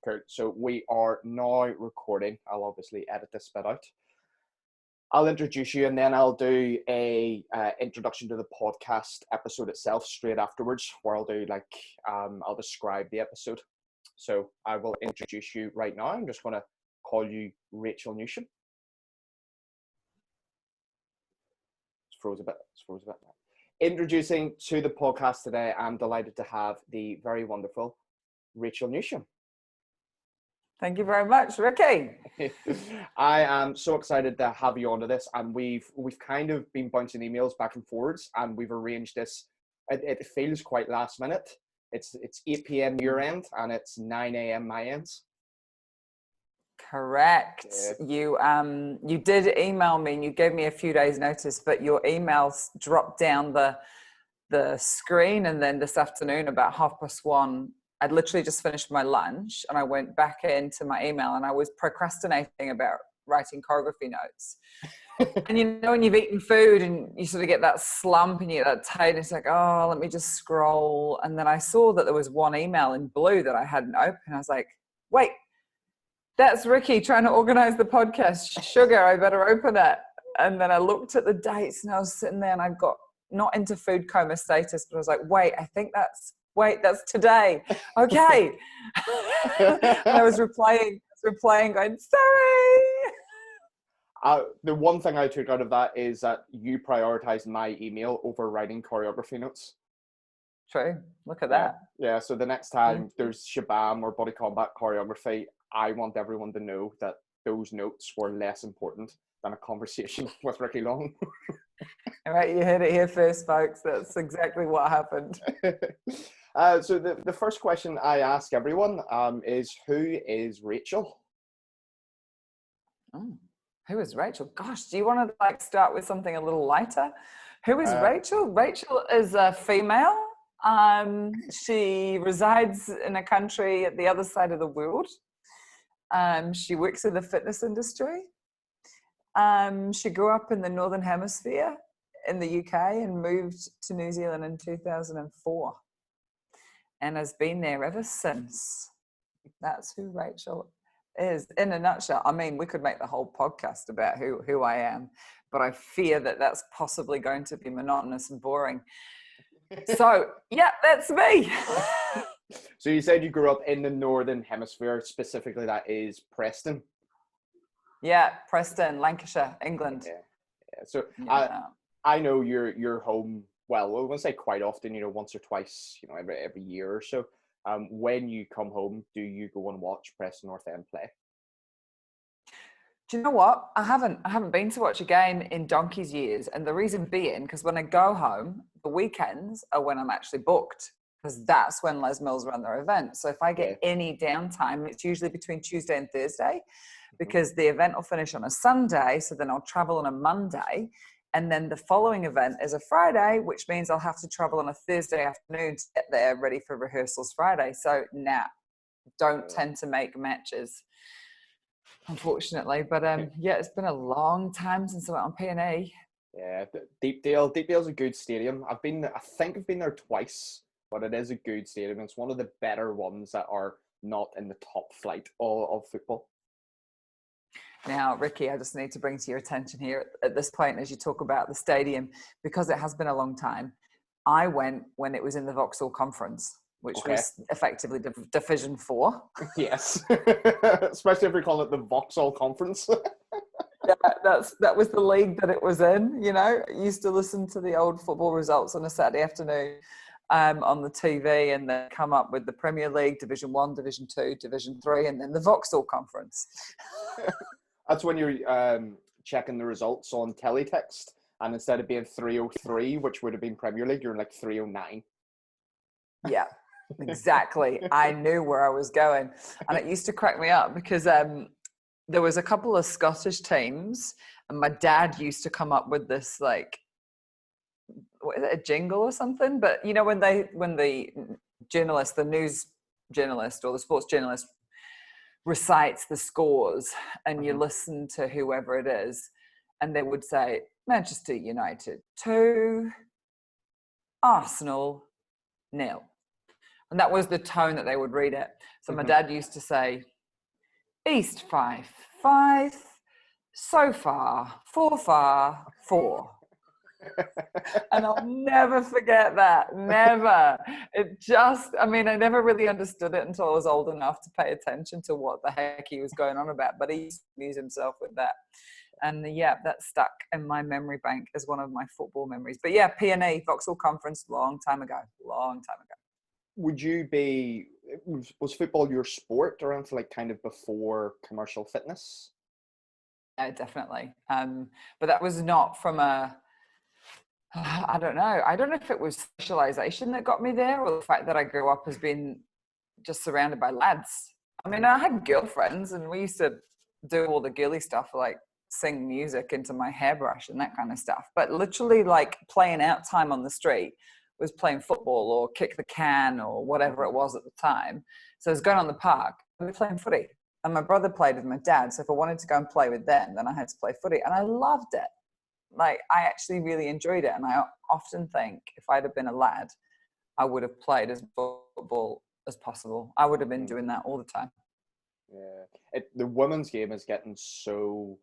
Kurt. So we are now recording. I'll obviously edit this bit out. I'll introduce you and then I'll do a introduction to the podcast episode itself straight afterwards, where I'll do I'll describe the episode. So I will introduce you right now. I'm just going to call you Rachael Newsham. It's froze a bit. Introducing to the podcast today, I'm delighted to have the very wonderful Rachael Newsham. Thank you very much, Ricky. I am so excited to have you onto this, and we've kind of been bouncing emails back and forwards, and we've arranged this. It feels quite last minute. It's 8 p.m. your end, and it's 9 a.m. my end. Correct. Yeah. You did email me, and you gave me a few days' notice, but your emails dropped down the screen, and then this afternoon about 1:30. I'd literally just finished my lunch and I went back into my email and I was procrastinating about writing choreography notes. And you know, when you've eaten food and you sort of get that slump and you get that tight, it's like, oh, let me just scroll. And then I saw that there was one email in blue that I hadn't opened. I was like, wait, that's Ricky trying to organize the podcast. Sugar, I better open it. And then I looked at the dates and I was sitting there and I got not into food coma status, but I was like, wait, that's today. Okay. And I was replying going, sorry. The one thing I took out of that is that you prioritized my email over writing choreography notes. True. Look at that. Yeah. So the next time there's Shabam or body combat choreography, I want everyone to know that those notes were less important than a conversation with Ricky Long. All right, you heard it here first, folks. That's exactly what happened. So the first question I ask everyone is, who is Rachael? Oh, who is Rachael? Gosh, do you want to start with something a little lighter? Who is Rachael? Rachael is a female. She resides in a country at the other side of the world. She works in the fitness industry. She grew up in the Northern Hemisphere in the UK and moved to New Zealand in 2004. And has been there ever since. That's who Rachael is in a nutshell. I mean, we could make the whole podcast about who I am, but I fear that that's possibly going to be monotonous and boring. So, yeah, that's me. So you said you grew up in the Northern Hemisphere, specifically that is Preston. Yeah, Preston, Lancashire, England. Yeah. So yeah. I know you're home. Well, I won't say quite often, once or twice, every year or so. When you come home, do you go and watch Preston North End play? Do you know what? I haven't been to watch a game in donkey's years. And the reason being, because when I go home, the weekends are when I'm actually booked, because that's when Les Mills run their event. So if I get any downtime, it's usually between Tuesday and Thursday, because the event will finish on a Sunday. So then I'll travel on a Monday. And then the following event is a Friday, which means I'll have to travel on a Thursday afternoon to get there ready for rehearsals Friday. So don't tend to make matches, unfortunately. But it's been a long time since I went on P&E. Yeah, Deepdale's a good stadium. I think I've been there twice, but it is a good stadium. It's one of the better ones that are not in the top flight of football. Now, Ricky, I just need to bring to your attention here at this point, as you talk about the stadium, because it has been a long time. I went when it was in the Vauxhall Conference, which was effectively Division 4. Yes, especially if we call it the Vauxhall Conference. Yeah, that was the league that it was in. I used to listen to the old football results on a Saturday afternoon on the TV, and then come up with the Premier League, Division 1, Division 2, Division 3, and then the Vauxhall Conference. That's when you're checking the results on teletext, and instead of being 303, which would have been Premier League, you're like 309. Yeah, exactly. I knew where I was going. And it used to crack me up because there was a couple of Scottish teams, and my dad used to come up with this, what is it, a jingle or something? But when the journalist, the news journalist or the sports journalist recites the scores, and you listen to whoever it is, and they would say Manchester United 2, Arsenal 0. And that was the tone that they would read it. So my dad used to say, East 5, 5, so far, 4. And I'll never forget that. Never. It just, I mean, I never really understood it until I was old enough to pay attention to what the heck he was going on about. But he used to amuse himself with that. And yeah, that stuck in my memory bank as one of my football memories. But yeah, P&E, Vauxhall Conference, long time ago. Would you be, was football your sport or anything like kind of before commercial fitness? Yeah, definitely. But that was not from a, I don't know. I don't know if it was socialization that got me there or the fact that I grew up as being just surrounded by lads. I mean, I had girlfriends and we used to do all the girly stuff, like sing music into my hairbrush and that kind of stuff. But literally like playing out time on the street was playing football or kick the can or whatever it was at the time. So I was going on the park and we were playing footy. And my brother played with my dad. So if I wanted to go and play with them, then I had to play footy. And I loved it. Like, I actually really enjoyed it. And I often think if I'd have been a lad, I would have played as football as possible. I would have been doing that all the time. Yeah. The women's game is getting so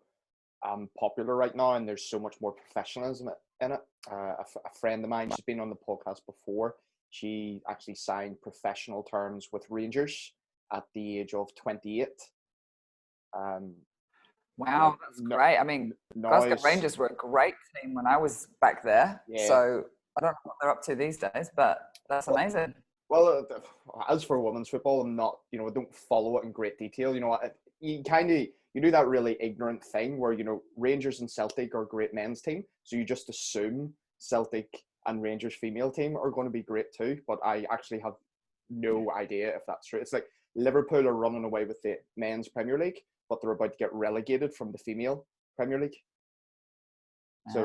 popular right now, and there's so much more professionalism in it. A friend of mine, she's been on the podcast before. She actually signed professional terms with Rangers at the age of 28. Wow, that's great. I mean, Glasgow Rangers were a great team when I was back there. Yeah. So I don't know what they're up to these days, but that's amazing. Well, as for women's football, I'm not, I don't follow it in great detail. You do that really ignorant thing where, Rangers and Celtic are a great men's team. So you just assume Celtic and Rangers female team are going to be great too. But I actually have no idea if that's true. It's like Liverpool are running away with the men's Premier League, but they're about to get relegated from the female Premier League. So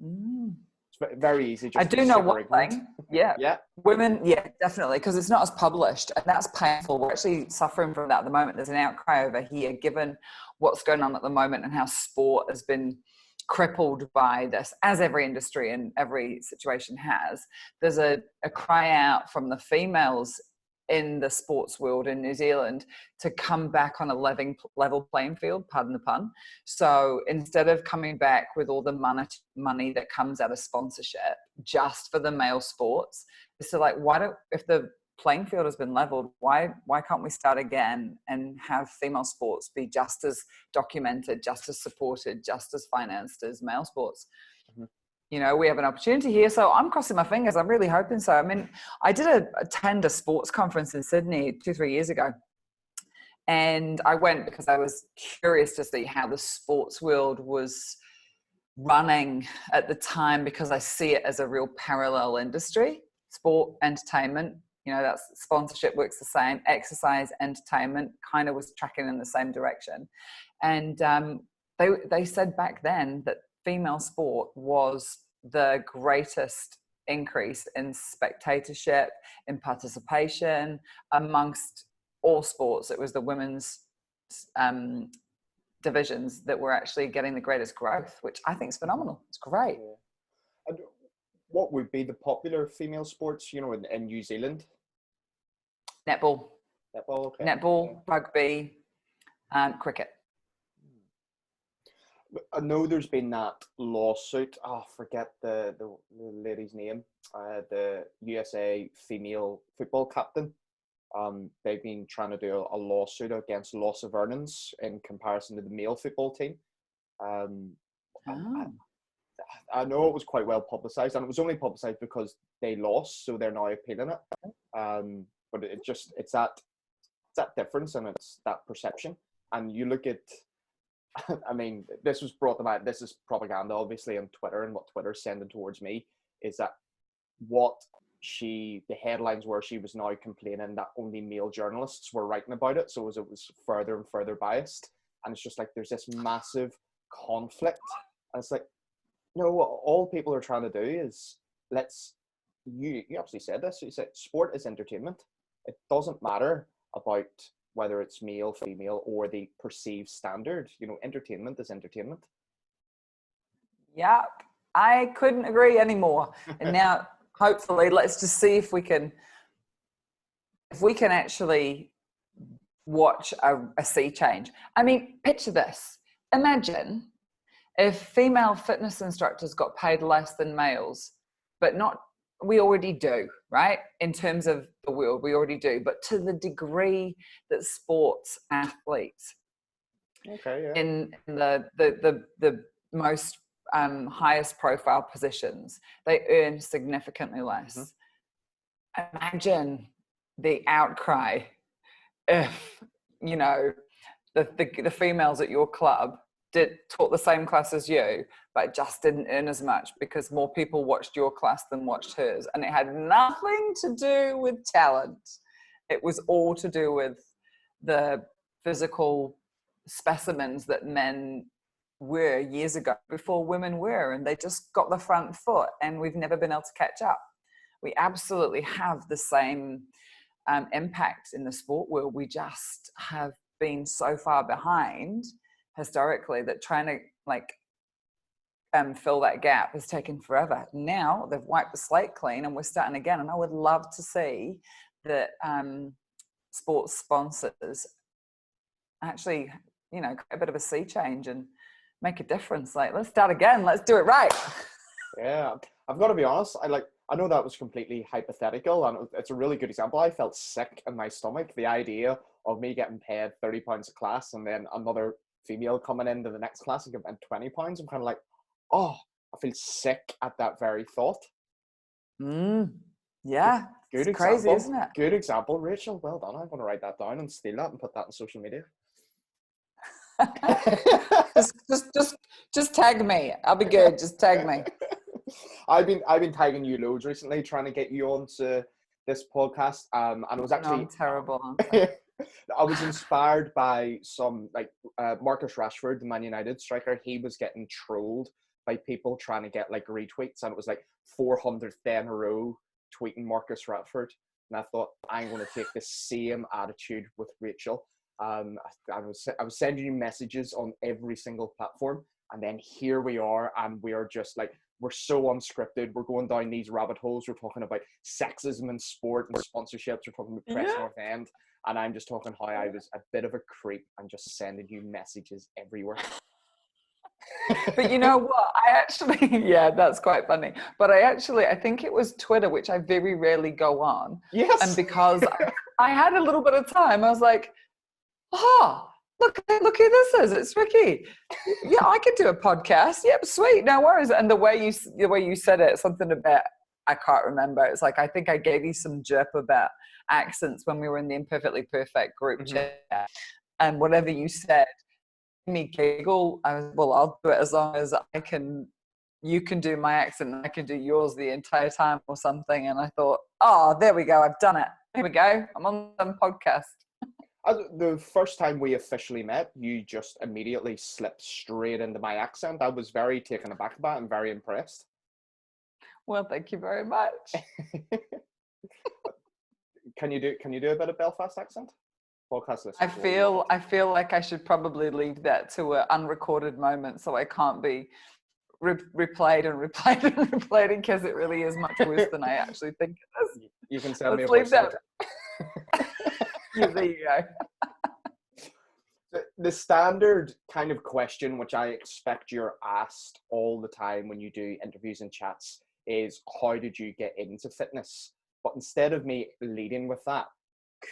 it's very easy. I do know one thing. Yeah. Women, definitely, because it's not as published, and that's painful. We're actually suffering from that at the moment. There's an outcry over here, given what's going on at the moment and how sport has been crippled by this, as every industry and every situation has. There's a cry out from the females in the sports world in New Zealand to come back on a level playing field, pardon the pun. So instead of coming back with all the money that comes out of sponsorship just for the male sports, it's like, if the playing field has been leveled, why can't we start again and have female sports be just as documented, just as supported, just as financed as male sports? Mm-hmm. We have an opportunity here. So I'm crossing my fingers. I'm really hoping so. I mean, I did attend a sports conference in Sydney 2-3 years ago. And I went because I was curious to see how the sports world was running at the time, because I see it as a real parallel industry. Sport, entertainment, that's sponsorship works the same. Exercise, entertainment kind of was tracking in the same direction. And they said back then that female sport was the greatest increase in spectatorship, in participation amongst all sports. It was the women's divisions that were actually getting the greatest growth, which I think is phenomenal. It's great. And what would be the popular female sports, in New Zealand? Netball. Okay. Netball, rugby, and cricket. I know there's been that lawsuit. I forget the lady's name. The USA female football captain. They've been trying to do a lawsuit against loss of earnings in comparison to the male football team. I know it was quite well publicized, and it was only publicized because they lost, so they're now appealing it. But it's that difference, and it's that perception. And you look at, I mean, this was brought to mind. This is propaganda, obviously, on Twitter, and what Twitter's sending towards me is that the headlines were she was now complaining that only male journalists were writing about it, so it was further and further biased. And it's just like there's this massive conflict, and it's like, what all people are trying to do is you actually said this. You said sport is entertainment. It doesn't matter about whether it's male, female, or the perceived standard. Entertainment is entertainment. Yeah, I couldn't agree anymore. And now hopefully, let's just see if we can actually watch a sea change. I mean, picture this. Imagine if female fitness instructors got paid less than males, but not, we already do, right? In terms of the world, we already do, but to the degree that sports athletes in the most highest profile positions, they earn significantly less. Imagine the outcry if, you know, the females at your club taught the same class as you, but just didn't earn as much because more people watched your class than watched hers. And it had nothing to do with talent. It was all to do with the physical specimens that men were years ago before women were, and they just got the front foot, and we've never been able to catch up. We absolutely have the same impact in the sport world. We just have been so far behind historically that trying to fill that gap has taken forever. Now they've wiped the slate clean and we're starting again. And I would love to see that sports sponsors actually, you know, a bit of a sea change and make a difference. Like, let's start again. Let's do it right. Yeah, I've got to be honest. I know that was completely hypothetical, and it's a really good example. I felt sick in my stomach. The idea of me getting paid £30 a class and then another female coming into the next class and getting £20. I'm kind of like, oh, I feel sick at that very thought. Yeah, good it's crazy, example. Isn't it? Good example, Rachel. Well done. I'm going to write that down and steal that and put that on social media. just tag me. I'll be good. Just tag me. I've been tagging you loads recently, trying to get you onto this podcast. And it was actually terrible. I was inspired by some Marcus Rashford, the Man United striker. He was getting trolled by people trying to get like retweets, and it was like 400th day in a row tweeting Marcus Rashford. And I thought, I'm going to take the same attitude with Rachel. I was sending you messages on every single platform, and then here we are, and we are just like, we're so unscripted. We're going down these rabbit holes. We're talking about sexism in sport and sponsorships. We're talking about Press North End, and I'm just talking how I was a bit of a creep and just sending you messages everywhere. But you know what? I actually, yeah, that's quite funny. But I think it was Twitter, which I very rarely go on. Yes. And because I had a little bit of time, I was like, look who this is. It's Ricky. Yeah, I could do a podcast. Yep, sweet, no worries. And the way you said it, something about, I can't remember. It's like, I think I gave you some jerp about accents when we were in the Imperfectly Perfect group chat. And whatever you said, me giggle. I was, well, I'll do it as long as you can do my accent and I can do yours the entire time or something. And I thought, oh, there we go. I've done it. Here we go. I'm on some podcast. The first time we officially met, you just immediately slipped straight into my accent. I was very taken aback by it and very impressed. Well, thank you very much. Can you do a bit of Belfast accent? Podcast listeners. I feel like I should probably leave that to an unrecorded moment, so I can't be replayed because it really is much worse than I actually think it is. You can send me a voice note. There you go. The standard kind of question, which I expect you're asked all the time when you do interviews and chats, is how did you get into fitness? But instead of me leading with that,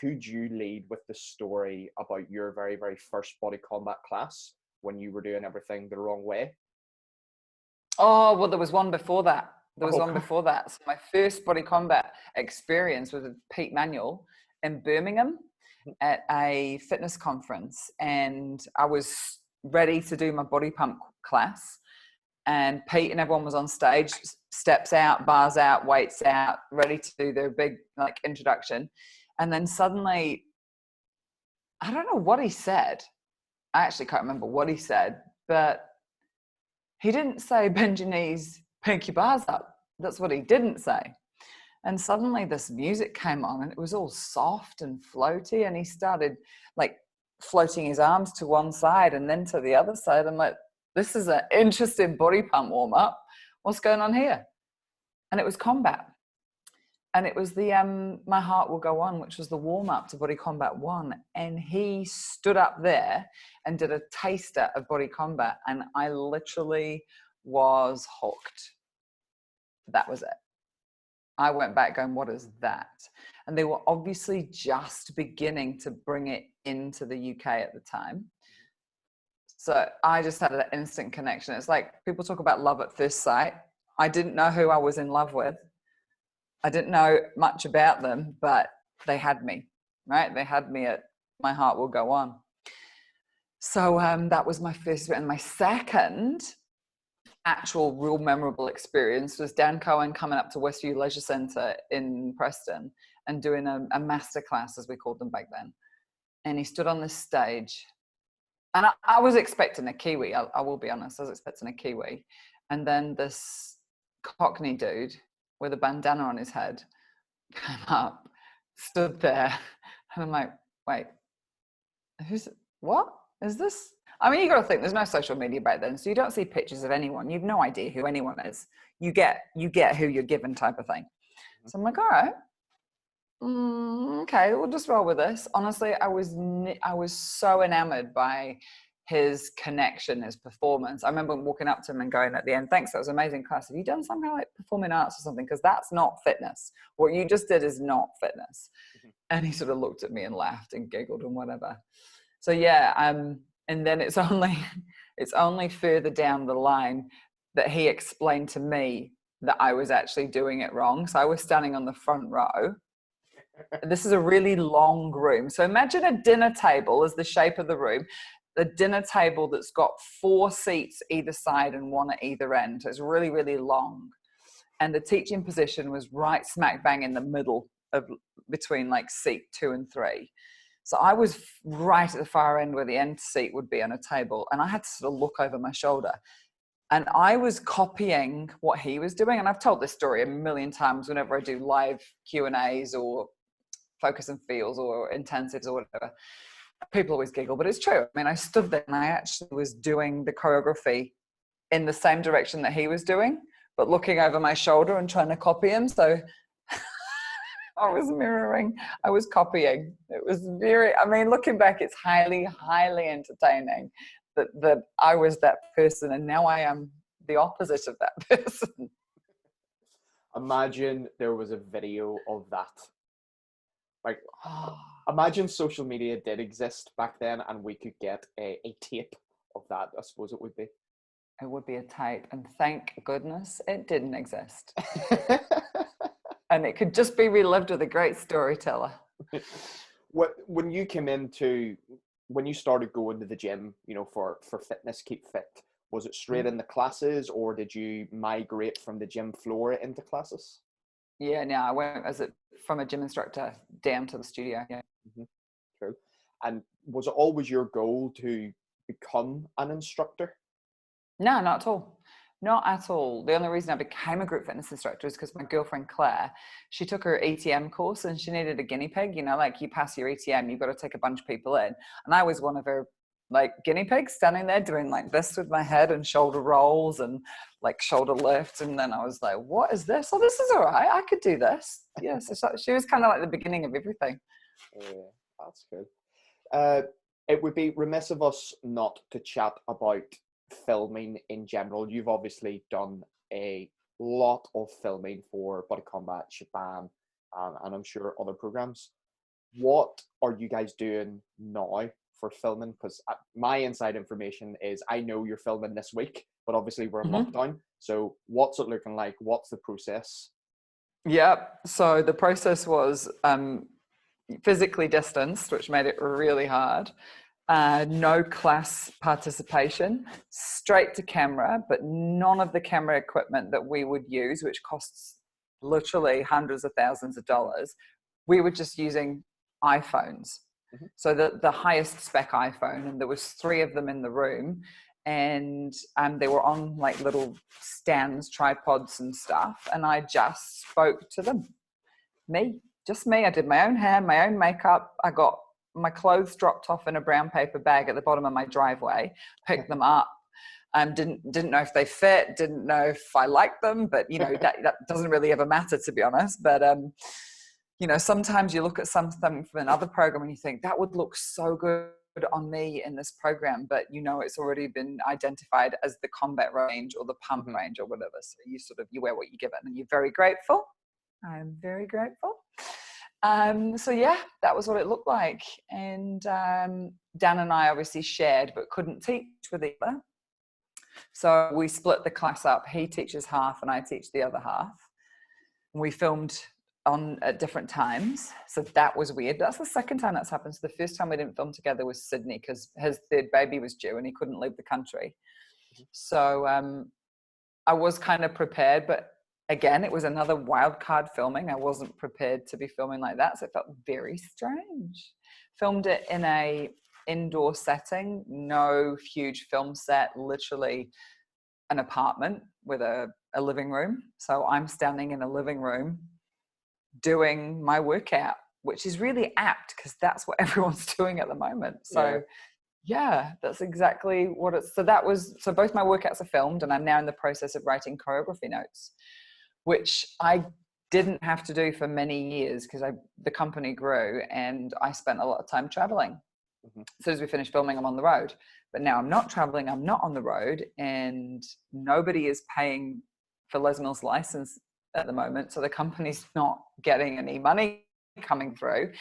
could you lead with the story about your very, very first body combat class when you were doing everything the wrong way? Oh, well, there was one before that. So my first body combat experience was with Pete Manuel in Birmingham at a fitness conference. And I was ready to do my body pump class. And Pete and everyone was on stage, steps out, bars out, weights out, ready to do their big introduction. And then suddenly, I don't know what he said. I actually can't remember what he said, but he didn't say bend your knees, pick your bars up. That's what he didn't say. And suddenly this music came on and it was all soft and floaty. And he started floating his arms to one side and then to the other side. I'm like, this is an interesting body pump warm up. What's going on here? And it was combat. And it was the My Heart Will Go On, which was the warm-up to Body Combat 1. And he stood up there and did a taster of Body Combat, and I literally was hooked. That was it. I went back going, what is that? And they were obviously just beginning to bring it into the UK at the time. So I just had an instant connection. It's like people talk about love at first sight. I didn't know who I was in love with. I didn't know much about them, but they had me, right? They had me at My Heart Will Go On. So that was my first, and my second actual real memorable experience was Dan Cohen coming up to Westview Leisure Centre in Preston and doing a masterclass, as we called them back then. And he stood on this stage, and I was expecting a Kiwi. I will be honest, I was expecting a Kiwi. And then this Cockney dude with a bandana on his head came up, stood there, and I'm like, wait, what is this? I mean, you got to think, there's no social media back then, so you don't see pictures of anyone. You've no idea who anyone is. You get who you're given, type of thing. So I'm like, all right, okay, we'll just roll with this. Honestly, I was so enamored by his connection, his performance. I remember walking up to him and going at the end, thanks, that was an amazing class. Have you done something like performing arts or something? Because that's not fitness. What you just did is not fitness. And he sort of looked at me and laughed and giggled and whatever. So yeah, and then it's only further down the line that he explained to me that I was actually doing it wrong. So I was standing on the front row. This is a really long room. So imagine a dinner table as the shape of the room. The dinner table that's got 4 seats either side and 1 at either end. So it's really, really long. And the teaching position was right smack bang in the middle of between like seat 2 and 3. So I was right at the far end where the end seat would be on a table. And I had to sort of look over my shoulder. And I was copying what he was doing. And I've told this story a million times whenever I do live Q&As or focus and feels or intensives or whatever. People always giggle, but it's true. I mean, I stood there and I actually was doing the choreography in the same direction that he was doing, but looking over my shoulder and trying to copy him. So I was mirroring, I was copying. It was looking back, it's highly, highly entertaining that I was that person and now I am the opposite of that person. Imagine there was a video of that. Like, imagine social media did exist back then and we could get a tape of that. I suppose it would be. It would be a tape, and thank goodness it didn't exist. And it could just be relived with a great storyteller. When you started going to the gym, for fitness, keep fit, was it straight in the classes or did you migrate from the gym floor into classes? Yeah, no, I went from a gym instructor down to the studio. Yeah. Mm-hmm. True. And was it always your goal to become an instructor? No, not at all. Not at all. The only reason I became a group fitness instructor is because my girlfriend Claire, she took her ETM course and she needed a guinea pig. Like you pass your ETM, you've got to take a bunch of people in. And I was one of her guinea pigs standing there doing like this with my head and shoulder rolls and like shoulder lifts. And then I was like, what is this? Oh, this is all right. I could do this. Yeah. So she was kind of like the beginning of everything. Yeah, that's good. It would be remiss of us not to chat about filming in general. You've obviously done a lot of filming for Body Combat, Shaban, and I'm sure other programs. What are you guys doing now for filming? Because my inside information is I know you're filming this week, but obviously we're in lockdown. So what's it looking like? What's the process? Yeah. So the process was physically distanced, which made it really hard. No class participation, straight to camera, but none of the camera equipment that we would use, which costs literally hundreds of thousands of dollars. We were just using iPhones. Mm-hmm. So the highest spec iPhone, and there was 3 of them in the room, and they were on like little stands, tripods and stuff. And I just spoke to them. Just me. I did my own hair, my own makeup. I got my clothes dropped off in a brown paper bag at the bottom of my driveway, picked them up. Didn't know if they fit, didn't know if I liked them, but that doesn't really ever matter, to be honest. But sometimes you look at something from another program and you think that would look so good on me in this program, but it's already been identified as the combat range or the pump range or whatever. So you wear what you give it, and you're very grateful. I'm very grateful. So yeah, that was what it looked like. And Dan and I obviously shared, but couldn't teach with each other. So we split the class up. He teaches half and I teach the other half. We filmed on at different times. So that was weird. That's the second time that's happened. So the first time we didn't film together was Sydney, because his third baby was due and he couldn't leave the country. So I was kind of prepared, but again, it was another wild card filming. I wasn't prepared to be filming like that. So it felt very strange. Filmed it in a indoor setting, no huge film set, literally an apartment with a living room. So I'm standing in a living room doing my workout, which is really apt because that's what everyone's doing at the moment. So yeah, that's exactly what it's. So both my workouts are filmed, and I'm now in the process of writing choreography notes, which I didn't have to do for many years because the company grew and I spent a lot of time traveling. As soon as we finished filming, I'm on the road. But now I'm not traveling, I'm not on the road, and nobody is paying for Les Mills' license at the moment. So the company's not getting any money coming through.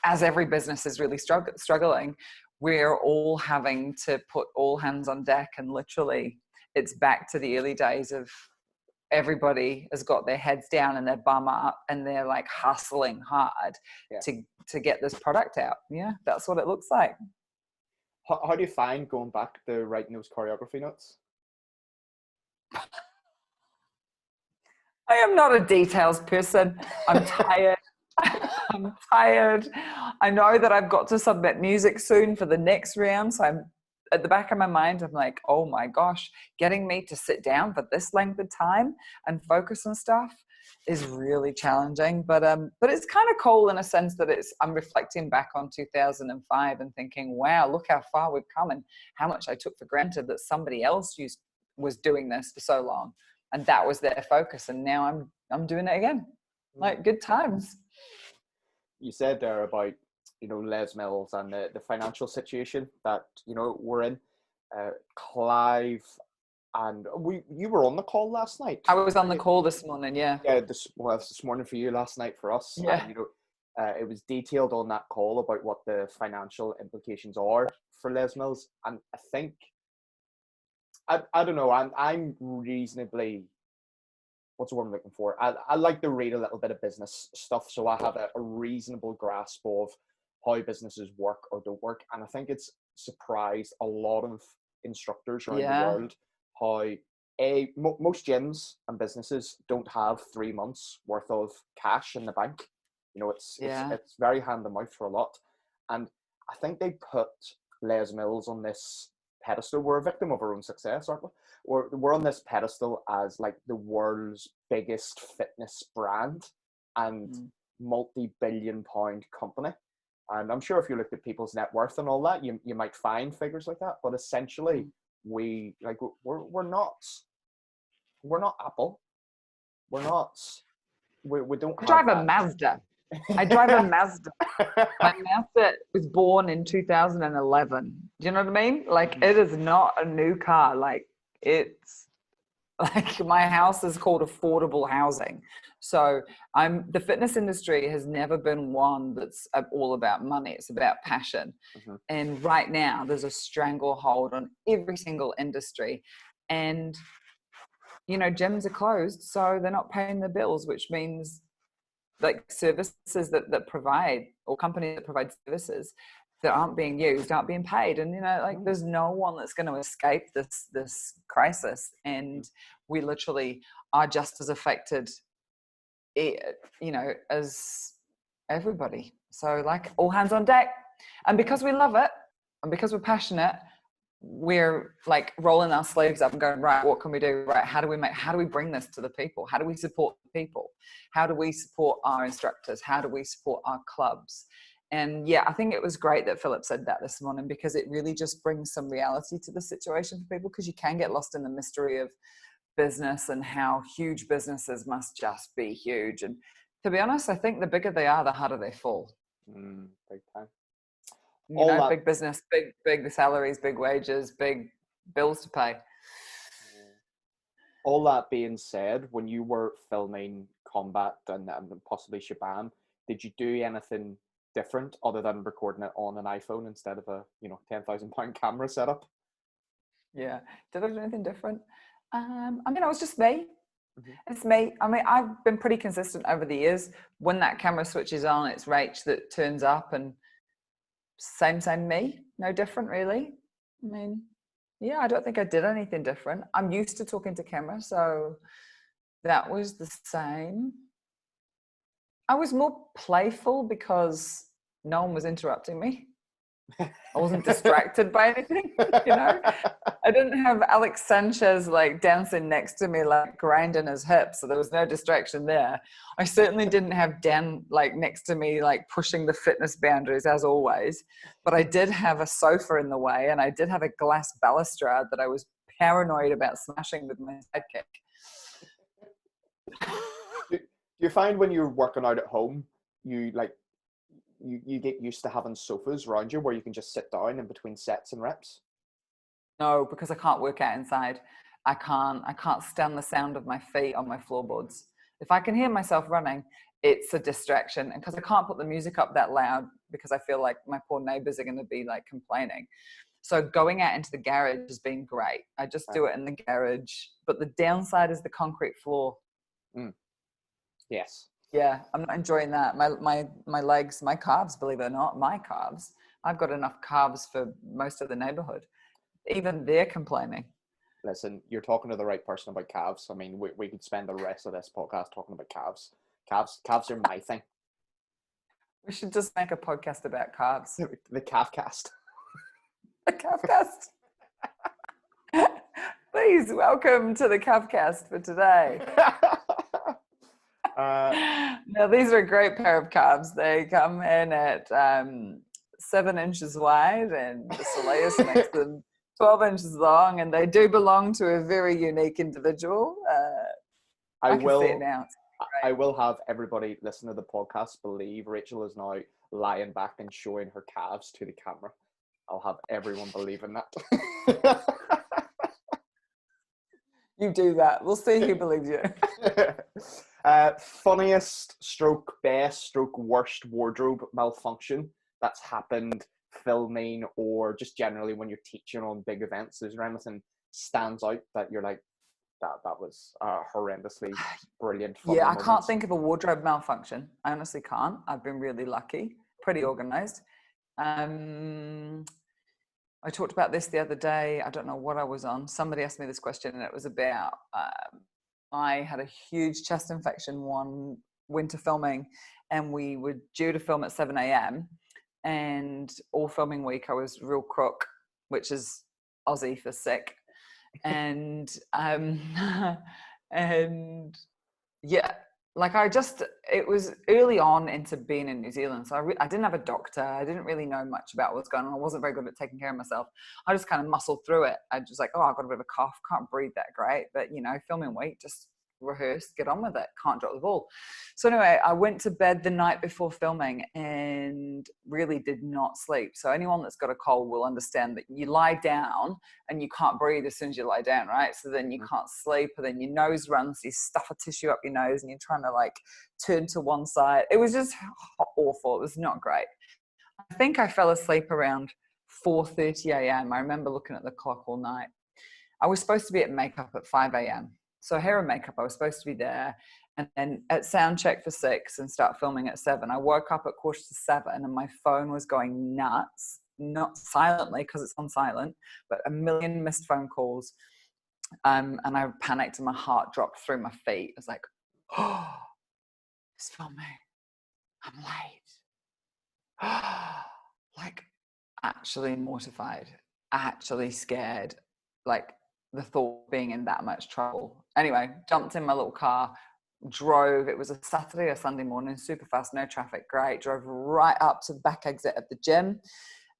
As every business is really struggling, we're all having to put all hands on deck, and literally it's back to the early days of everybody has got their heads down and their bum up and they're like hustling hard to get this product out. Yeah, that's what it looks like. How do you find going back to writing those choreography notes? I am not a details person. I'm tired. I'm tired. I know that I've got to submit music soon for the next round. So I'm at the back of my mind, I'm like, oh my gosh, getting me to sit down for this length of time and focus on stuff is really challenging. But it's kind of cool in a sense that I'm reflecting back on 2005 and thinking, wow, look how far we've come and how much I took for granted that somebody else was doing this for so long. And that was their focus. And now I'm doing it again. Like, good times. You said there about, Les Mills and the financial situation that, we're in. Clive, and you were on the call last night. I was on the call this morning, yeah. Yeah, this morning for you, last night for us. Yeah. And, it was detailed on that call about what the financial implications are for Les Mills. And I think, I don't know, I'm reasonably, what's the word I'm looking for? I like to read a little bit of business stuff, so I have a reasonable grasp of how businesses work or don't work. And I think it's surprised a lot of instructors around the world how most gyms and businesses don't have 3 months worth of cash in the bank. It's very hand to mouth for a lot. And I think they put Les Mills on this pedestal. We're a victim of our own success, aren't we? We're on this pedestal as like the world's biggest fitness brand and multi-billion pound company. And I'm sure if you looked at people's net worth and all that, you might find figures like that. But essentially, we're not Apple. We don't. I drive a Mazda. I drive a Mazda. My Mazda was born in 2011. Do you know what I mean? Like, it is not a new car. Like, it's like my house is called affordable housing. So the fitness industry has never been one that's all about money. It's about passion. And right now there's a stranglehold on every single industry. And, gyms are closed, so they're not paying their bills, which means like services that provide, or companies that provide services that aren't being used, aren't being paid. And, there's no one that's going to escape this crisis. And we literally are just as affected, as everybody. So like, all hands on deck. And because we love it and because we're passionate, we're like rolling our sleeves up and going, right, what can we do? Right, how do we bring this to the people? How do we support the people? How do we support our instructors? How do we support our clubs? And yeah, I think it was great that Philip said that this morning, because it really just brings some reality to the situation for people, because you can get lost in the mystery of business and how huge businesses must just be huge. And to be honest, I think the bigger they are, the harder they fall. Big time. You know, big business, big salaries, big wages, big bills to pay. All that being said, when you were filming Combat and possibly Shabam, did you do anything different other than recording it on an iPhone instead of a £10,000 camera setup? Yeah. Did I do anything different? I mean, I was just me. Mm-hmm. It's me. I mean, I've been pretty consistent over the years. When that camera switches on, it's Rach that turns up, and same me. No different, really. I mean, yeah, I don't think I did anything different. I'm used to talking to camera, so that was the same. I was more playful because no one was interrupting me. I wasn't distracted by anything, you know. I didn't have Alex Sanchez like dancing next to me, like grinding his hips, so there was no distraction there. I certainly didn't have Dan like next to me, like pushing the fitness boundaries as always. But I did have a sofa in the way, and I did have a glass balustrade that I was paranoid about smashing with my sidekick. Do you find when you're working out at home, you get used to having sofas around you where you can just sit down in between sets and reps? No, because I can't work out inside. I can't stand the sound of my feet on my floorboards. If I can hear myself running, it's a distraction. And because I can't put the music up that loud, because I feel like my poor neighbors are going to be like complaining. So going out into the garage has been great. I just do it in the garage. But the downside is the concrete floor. Yes. Yeah, I'm not enjoying that. My legs, my calves, believe it or not, my calves. I've got enough calves for most of the neighborhood. Even they're complaining. Listen, you're talking to the right person about calves. I mean, we could spend the rest of this podcast talking about calves. Calves are my thing. We should just make a podcast about calves. The calf cast. The Calfcast. Please welcome to the Calfcast for today. Now, these are a great pair of calves. They come in at 7 inches wide, and the soleus makes them 12 inches long, and they do belong to a very unique individual. I can see it now. I will have everybody listen to the podcast believe Rachael is now lying back and showing her calves to the camera. I'll have everyone believe in that. You do that. We'll see who believes you. Funniest stroke best stroke worst wardrobe malfunction that's happened filming or just generally when you're teaching on big events. Is there anything stands out that you're like, that was horrendously brilliant? Yeah, I can't think of a wardrobe malfunction. I honestly can't. I've been really lucky, pretty organized. I talked about this the other day. I don't know what I was on. Somebody asked me this question, and it was about I had a huge chest infection one winter filming, and we were due to film at 7 a.m. And all filming week, I was real crook, which is Aussie for sick. And and yeah, like it was early on into being in New Zealand, so I didn't have a doctor. I didn't really know much about what's going on. I wasn't very good at taking care of myself. I just kind of muscled through it. I just like, I've got a bit of a cough, can't breathe that great, but filming week, just rehearse, get on with it, can't drop the ball. So anyway, I went to bed the night before filming and really did not sleep. So anyone that's got a cold will understand that you lie down and you can't breathe as soon as you lie down, right? So then you can't sleep, and then your nose runs, you stuff a tissue up your nose and you're trying to like turn to one side. It was just awful. It was not great. I think I fell asleep around 4:30 a.m. I remember looking at the clock all night. I was supposed to be at makeup at 5 a.m. So hair and makeup, I was supposed to be there. And then at sound check for 6 and start filming at 7. I woke up at 7:15 and my phone was going nuts, not silently because it's on silent, but a million missed phone calls. And I panicked and my heart dropped through my feet. I was like, oh, it's filming. I'm late. Like actually mortified, actually scared, like the thought of being in that much trouble. Anyway, jumped in my little car, drove, it was a Saturday or Sunday morning, super fast, no traffic, great, drove right up to the back exit of the gym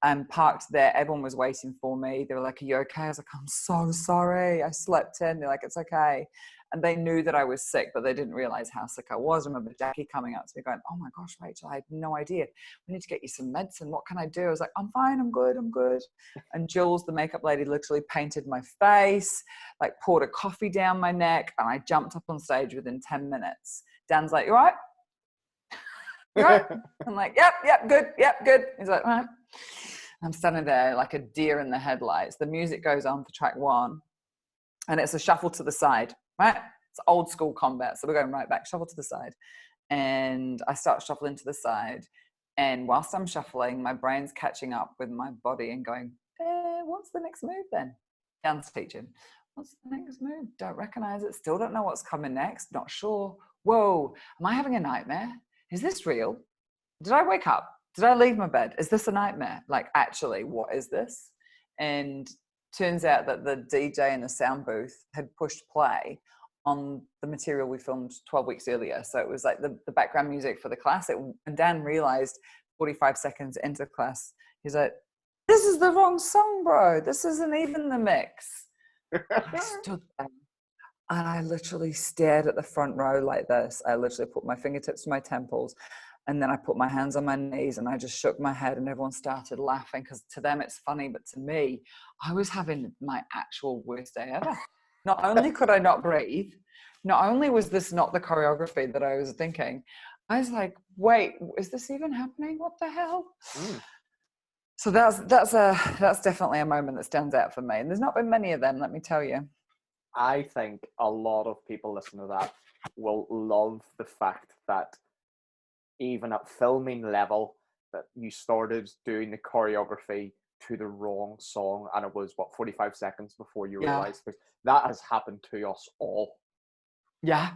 and parked there. Everyone was waiting for me. They were like, are you okay? I was like, I'm so sorry, I slept in. They're like, it's okay. And they knew that I was sick, but they didn't realize how sick I was. I remember Jackie coming up to me going, oh my gosh, Rachel, I had no idea. We need to get you some medicine. What can I do? I was like, I'm fine, I'm good. And Jules, the makeup lady, literally painted my face, like poured a coffee down my neck, and I jumped up on stage within 10 minutes. Dan's like, you all right? You all right? I'm like, yep, good. He's like, all right. I'm standing there like a deer in the headlights. The music goes on for track 1, and it's a shuffle to the side, right? It's old school combat. So we're going right back, shuffle to the side. And I start shuffling to the side. And whilst I'm shuffling, my brain's catching up with my body and going, what's the next move then? Dance teaching. What's the next move? Don't recognize it. Still don't know what's coming next. Not sure. Whoa, am I having a nightmare? Is this real? Did I wake up? Did I leave my bed? Is this a nightmare? Like, actually, what is this? And turns out that the DJ in the sound booth had pushed play on the material we filmed 12 weeks earlier. So it was like the background music for the class. And Dan realized 45 seconds into class, he's like, this is the wrong song, bro. This isn't even the mix. I stood there and I literally stared at the front row like this. I literally put my fingertips to my temples, and then I put my hands on my knees and I just shook my head, and everyone started laughing because to them it's funny, but to me, I was having my actual worst day ever. Not only could I not breathe, not only was this not the choreography that I was thinking, I was like, wait, is this even happening? What the hell? So that's definitely a moment that stands out for me. And there's not been many of them, let me tell you. I think a lot of people listening to that will love the fact that even at filming level, that you started doing the choreography to the wrong song, and it was 45 seconds before you realized. That has happened to us all. Yeah.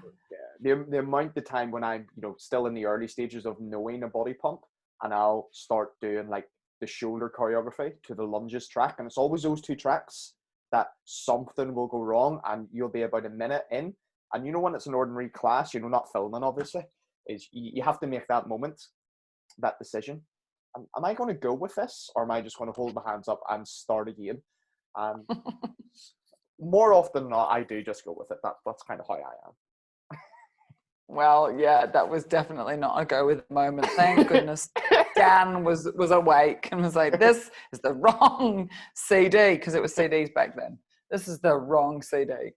The amount of time when I'm still in the early stages of knowing a body pump, and I'll start doing like the shoulder choreography to the lunges track, and it's always those 2 tracks that something will go wrong, and you'll be about a minute in, and when it's an ordinary class, not filming obviously, is you have to make that moment, that decision. Am I going to go with this, or am I just going to hold my hands up and start again? More often than not, I do just go with it. That's kind of how I am. Well, yeah, that was definitely not a go with moment. Thank goodness Dan was awake and was like, this is the wrong CD, because it was CDs back then. This is the wrong CD.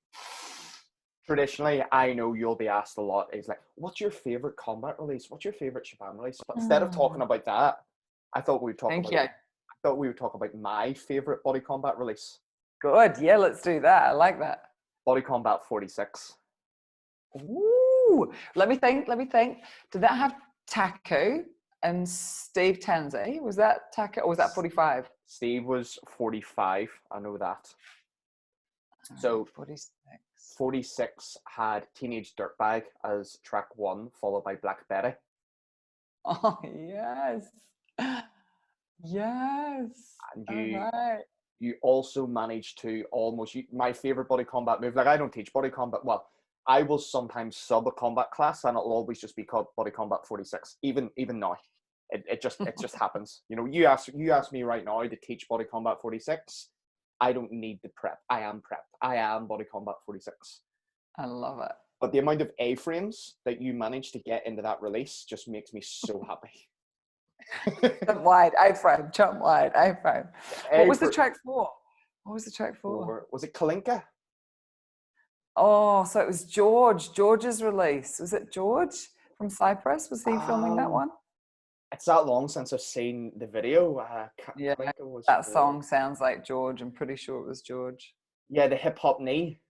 Traditionally, I know you'll be asked a lot, is like, what's your favorite combat release? What's your favorite Shabam release? But instead of talking about that, I thought we would talk about my favorite body combat release. Good. Yeah, let's do that. I like that. Body Combat 46. Ooh, let me think. Did that have Taku and Steve Tansey? Was that Taku, or was that 45? Steve was 45. I know that. So 46 had Teenage Dirtbag as track 1, followed by Black Betty. Oh, yes. Yes. And you also managed to my favorite body combat move. Like, I don't teach body combat. Well, I will sometimes sub a combat class, and it'll always just be called Body Combat 46. Even now, it just happens. You ask me right now to teach Body Combat 46. I don't need the prep. I am prepped. I am Body Combat 46. I love it. But the amount of A-frames that you managed to get into that release just makes me so happy. Jump wide, A-frame, jump wide, A-frame. What was the track for? Was it Kalinka? Oh, so it was George's release. Was it George from Cyprus? Was he filming that one? It's that long since I've seen the video. Yeah, that song sounds like George. I'm pretty sure it was George. Yeah, the hip hop knee.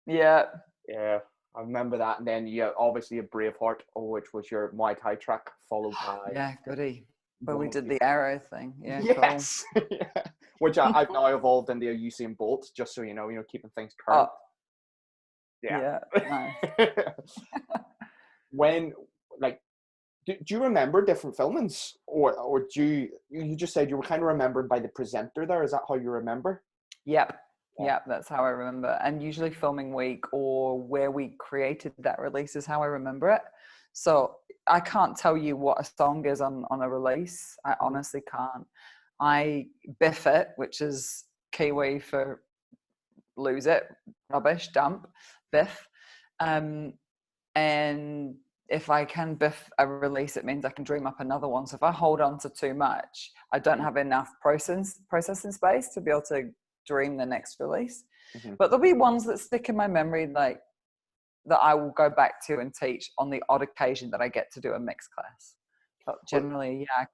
Yeah. Yeah, I remember that. And then obviously a Braveheart, which was your Muay Thai track, followed by... Yeah, goody. But we did the arrow thing. Yeah, yes. Cool. Yeah. Which I've now evolved into a Usain Bolt, just so you know, keeping things current. Yeah. Nice. When, like, do you remember different filmings, or do you just said you were kind of remembered by the presenter there? Is that how you remember? Yep. Yeah, that's how I remember. And usually filming week or where we created that release is how I remember it. So I can't tell you what a song is on a release. I honestly can't. I biff it, which is Kiwi for lose it, rubbish, dump, biff. And if I can biff a release, it means I can dream up another one. So if I hold on to too much, I don't have enough processing space to be able to dream the next release. But there'll be ones that stick in my memory, like that I will go back to and teach on the odd occasion that I get to do a mixed class. But generally, yeah, I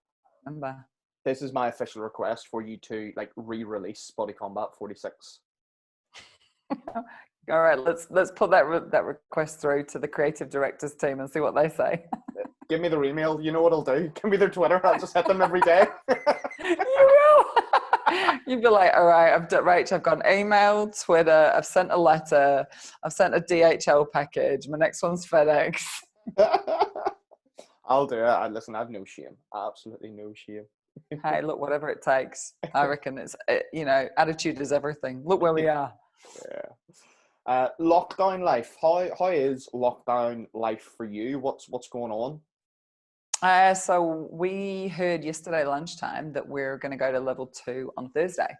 remember. This is my official request for you to like re-release Body Combat 46. All right, let's put that request through to the creative directors team and see what they say. Give me their email. You know what I'll do. Give me their Twitter. I'll just hit them every day. You will. You'd be like, all right, Rach, I've got an email, Twitter, I've sent a letter, I've sent a DHL package. My next one's FedEx. I'll do it. Listen, I have no shame. Absolutely no shame. Hey, look, whatever it takes. I reckon attitude is everything. Look where we are. Yeah. Lockdown life. How is lockdown life for you? What's going on? So we heard yesterday lunchtime that we're going to go to level 2 on Thursday.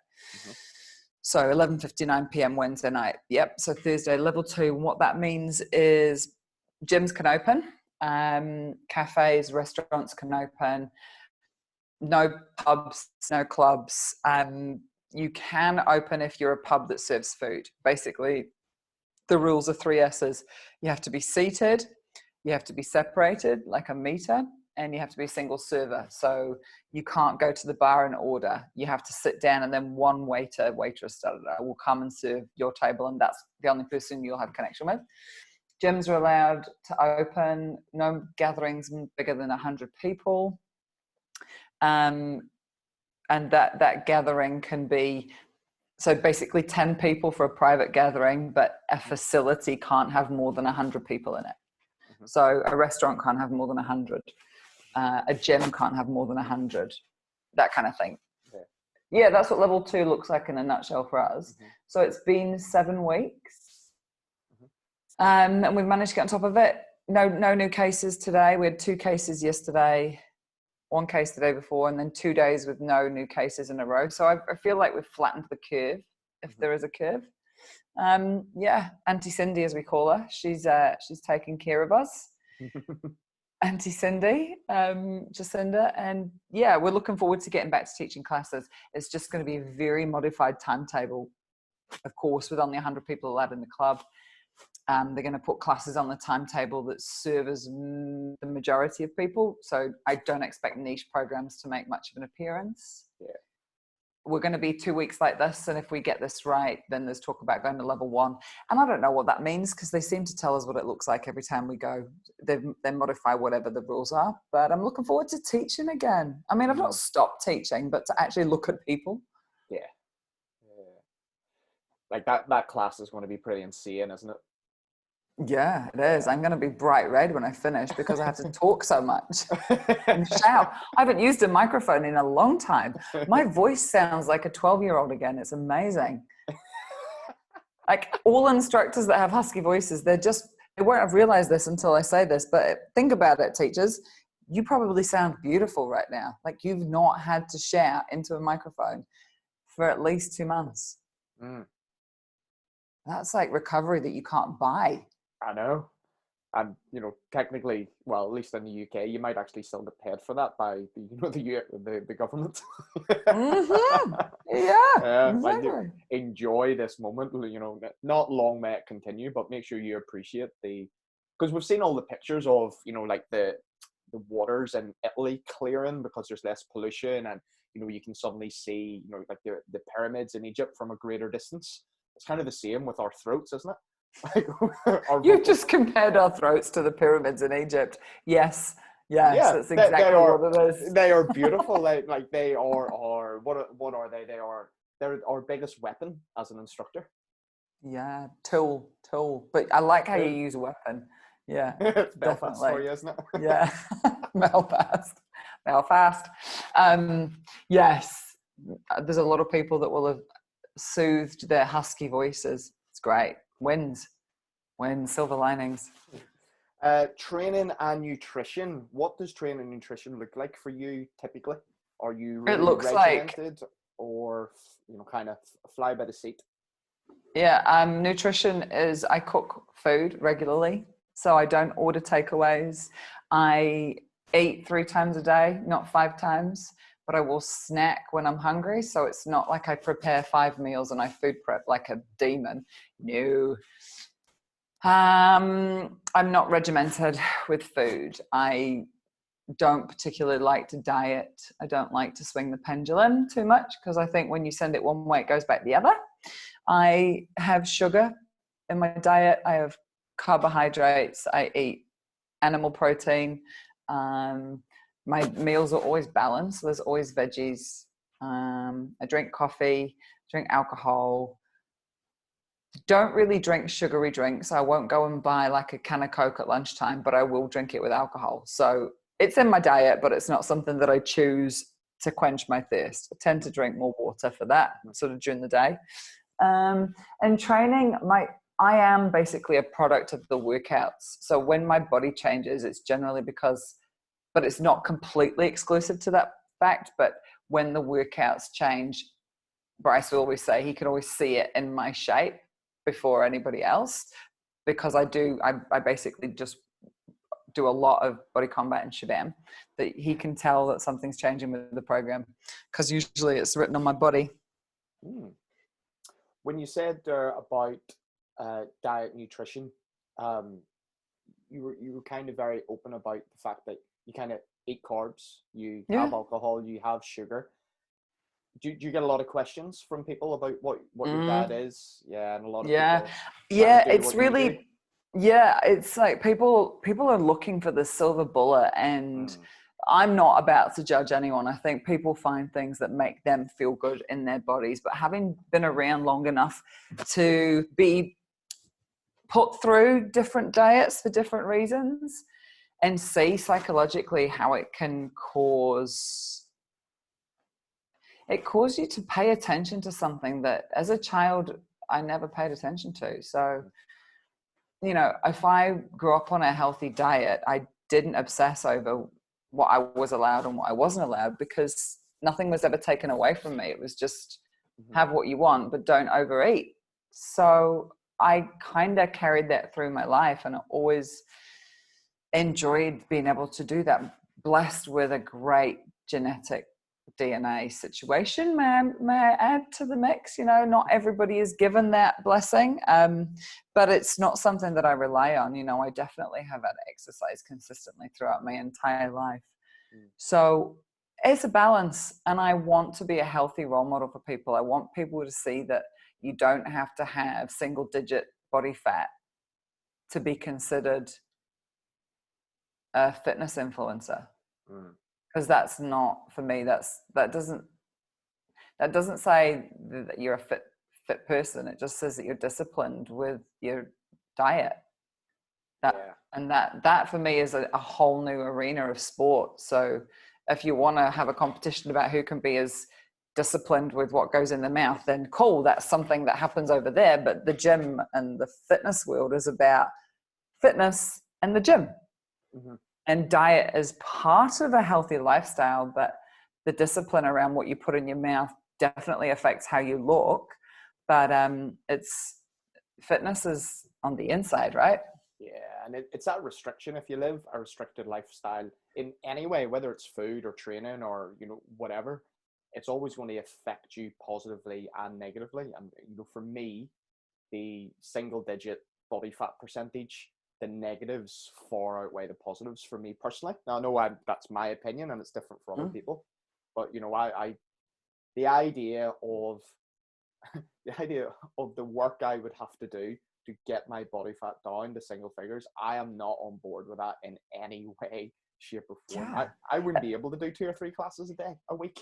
So 11:59 p.m. Wednesday night. Yep. So Thursday, level 2. And what that means is gyms can open, cafes, restaurants can open. No pubs, no clubs. You can open if you're a pub that serves food. Basically, the rules are 3 S's. You have to be seated, you have to be separated like a meter, and you have to be a single server. So you can't go to the bar and order. You have to sit down, and then one waitress will come and serve your table, and that's the only person you'll have connection with. Gyms are allowed to open, no gatherings bigger than 100 people. And that gathering can be, so basically 10 people for a private gathering, but a facility can't have more than 100 people in it. So a restaurant can't have more than 100. A gym can't have more than 100. That kind of thing. Yeah, that's what level 2 looks like in a nutshell for us. So it's been 7 weeks. And we've managed to get on top of it. No new cases today. We had 2 cases yesterday, 1 case the day before, and then 2 days with no new cases in a row. So I feel like we've flattened the curve, if there is a curve. Auntie Cindy, as we call her, she's taking care of us. Auntie Cindy, Jacinda, and yeah, we're looking forward to getting back to teaching classes. It's just going to be a very modified timetable, of course, with only 100 people allowed in the club. They're going to put classes on the timetable that serve as the majority of people. So I don't expect niche programs to make much of an appearance. Yeah. We're going to be 2 weeks like this. And if we get this right, then there's talk about going to level 1. And I don't know what that means, because they seem to tell us what it looks like every time we go. They modify whatever the rules are. But I'm looking forward to teaching again. I mean, I've not stopped teaching, but to actually look at people. Yeah. Like that class is going to be pretty insane, isn't it? Yeah, it is. I'm going to be bright red when I finish because I have to talk so much and shout. I haven't used a microphone in a long time. My voice sounds like a 12-year-old again. It's amazing. Like all instructors that have husky voices, they won't have realized this until I say this, but think about it, teachers. You probably sound beautiful right now. Like you've not had to shout into a microphone for at least 2 months. That's like recovery that you can't buy. I know. And, technically, well, at least in the UK, you might actually still get paid for that by, the government. Yeah, exactly. Like, enjoy this moment, not long may it continue, but make sure you appreciate because we've seen all the pictures of, like the waters in Italy clearing because there's less pollution, and, you can suddenly see, like the pyramids in Egypt from a greater distance. It's kind of the same with our throats, isn't it? You've just compared our throats to the pyramids in Egypt. Yes, that's exactly what it is. They are beautiful. like they are what are they? They're our biggest weapon as an instructor. Yeah, tool. But I like how you use weapon. Yeah, it's Belfast for you, isn't it? Yeah, Belfast. Yes, there's a lot of people that will have soothed their husky voices. It's great. Wins, silver linings. Training and nutrition. What does training and nutrition look like for you typically? Are you It really looks regimented or, kind of fly by the seat? Yeah, nutrition is, I cook food regularly, so I don't order takeaways. I eat 3 times a day, not 5 times, but I will snack when I'm hungry. So it's not like I prepare 5 meals and I food prep like a demon. No. I'm not regimented with food. I don't particularly like to diet. I don't like to swing the pendulum too much because I think when you send it one way, it goes back the other. I have sugar in my diet. I have carbohydrates. I eat animal protein. My meals are always balanced. There's always veggies. I drink coffee, drink alcohol. Don't really drink sugary drinks. I won't go and buy like a can of Coke at lunchtime, but I will drink it with alcohol. So it's in my diet, but it's not something that I choose to quench my thirst. I tend to drink more water for that sort of during the day. And training, I am basically a product of the workouts. So when my body changes, it's generally because, but it's not completely exclusive to that fact, but when the workouts change, Bryce will always say he can always see it in my shape before anybody else, because I basically just do a lot of body combat and shabam, that he can tell that something's changing with the program because usually it's written on my body. When you said about diet nutrition, you were kind of very open about the fact that you kind of eat carbs, you have alcohol, you have sugar. Do you get a lot of questions from people about what your diet is? Yeah, and a lot of people. Yeah, it's really, it's like people are looking for the silver bullet, and I'm not about to judge anyone. I think people find things that make them feel good in their bodies, but having been around long enough to be put through different diets for different reasons and see psychologically how it can cause you to pay attention to something that as a child I never paid attention to. So, if I grew up on a healthy diet, I didn't obsess over what I was allowed and what I wasn't allowed, because nothing was ever taken away from me. It was just have what you want, but don't overeat. So I kind of carried that through my life, and I always enjoyed being able to do that. Blessed with a great genetic DNA situation, may I add to the mix. Not everybody is given that blessing, but it's not something that I rely on. I definitely have had exercise consistently throughout my entire life. So it's a balance, and I want to be a healthy role model for people. I want people to see that you don't have to have single digit body fat to be considered a fitness influencer. Because that's not, for me, that doesn't say that you're a fit person. It just says that you're disciplined with your diet. And that for me is a whole new arena of sport. So if you want to have a competition about who can be as disciplined with what goes in the mouth, then cool, that's something that happens over there. But the gym and the fitness world is about fitness and the gym. And diet is part of a healthy lifestyle, but the discipline around what you put in your mouth definitely affects how you look. But fitness is on the inside, right? Yeah, and it's that restriction. If you live a restricted lifestyle in any way, whether it's food or training or whatever, it's always going to affect you positively and negatively. And for me, the single-digit body fat percentage, the negatives far outweigh the positives for me personally. Now, I know that's my opinion, and it's different for other people. But the idea of the work I would have to do to get my body fat down to single figures, I am not on board with that in any way, shape, or form. Yeah. I wouldn't be able to do 2 or 3 classes a week.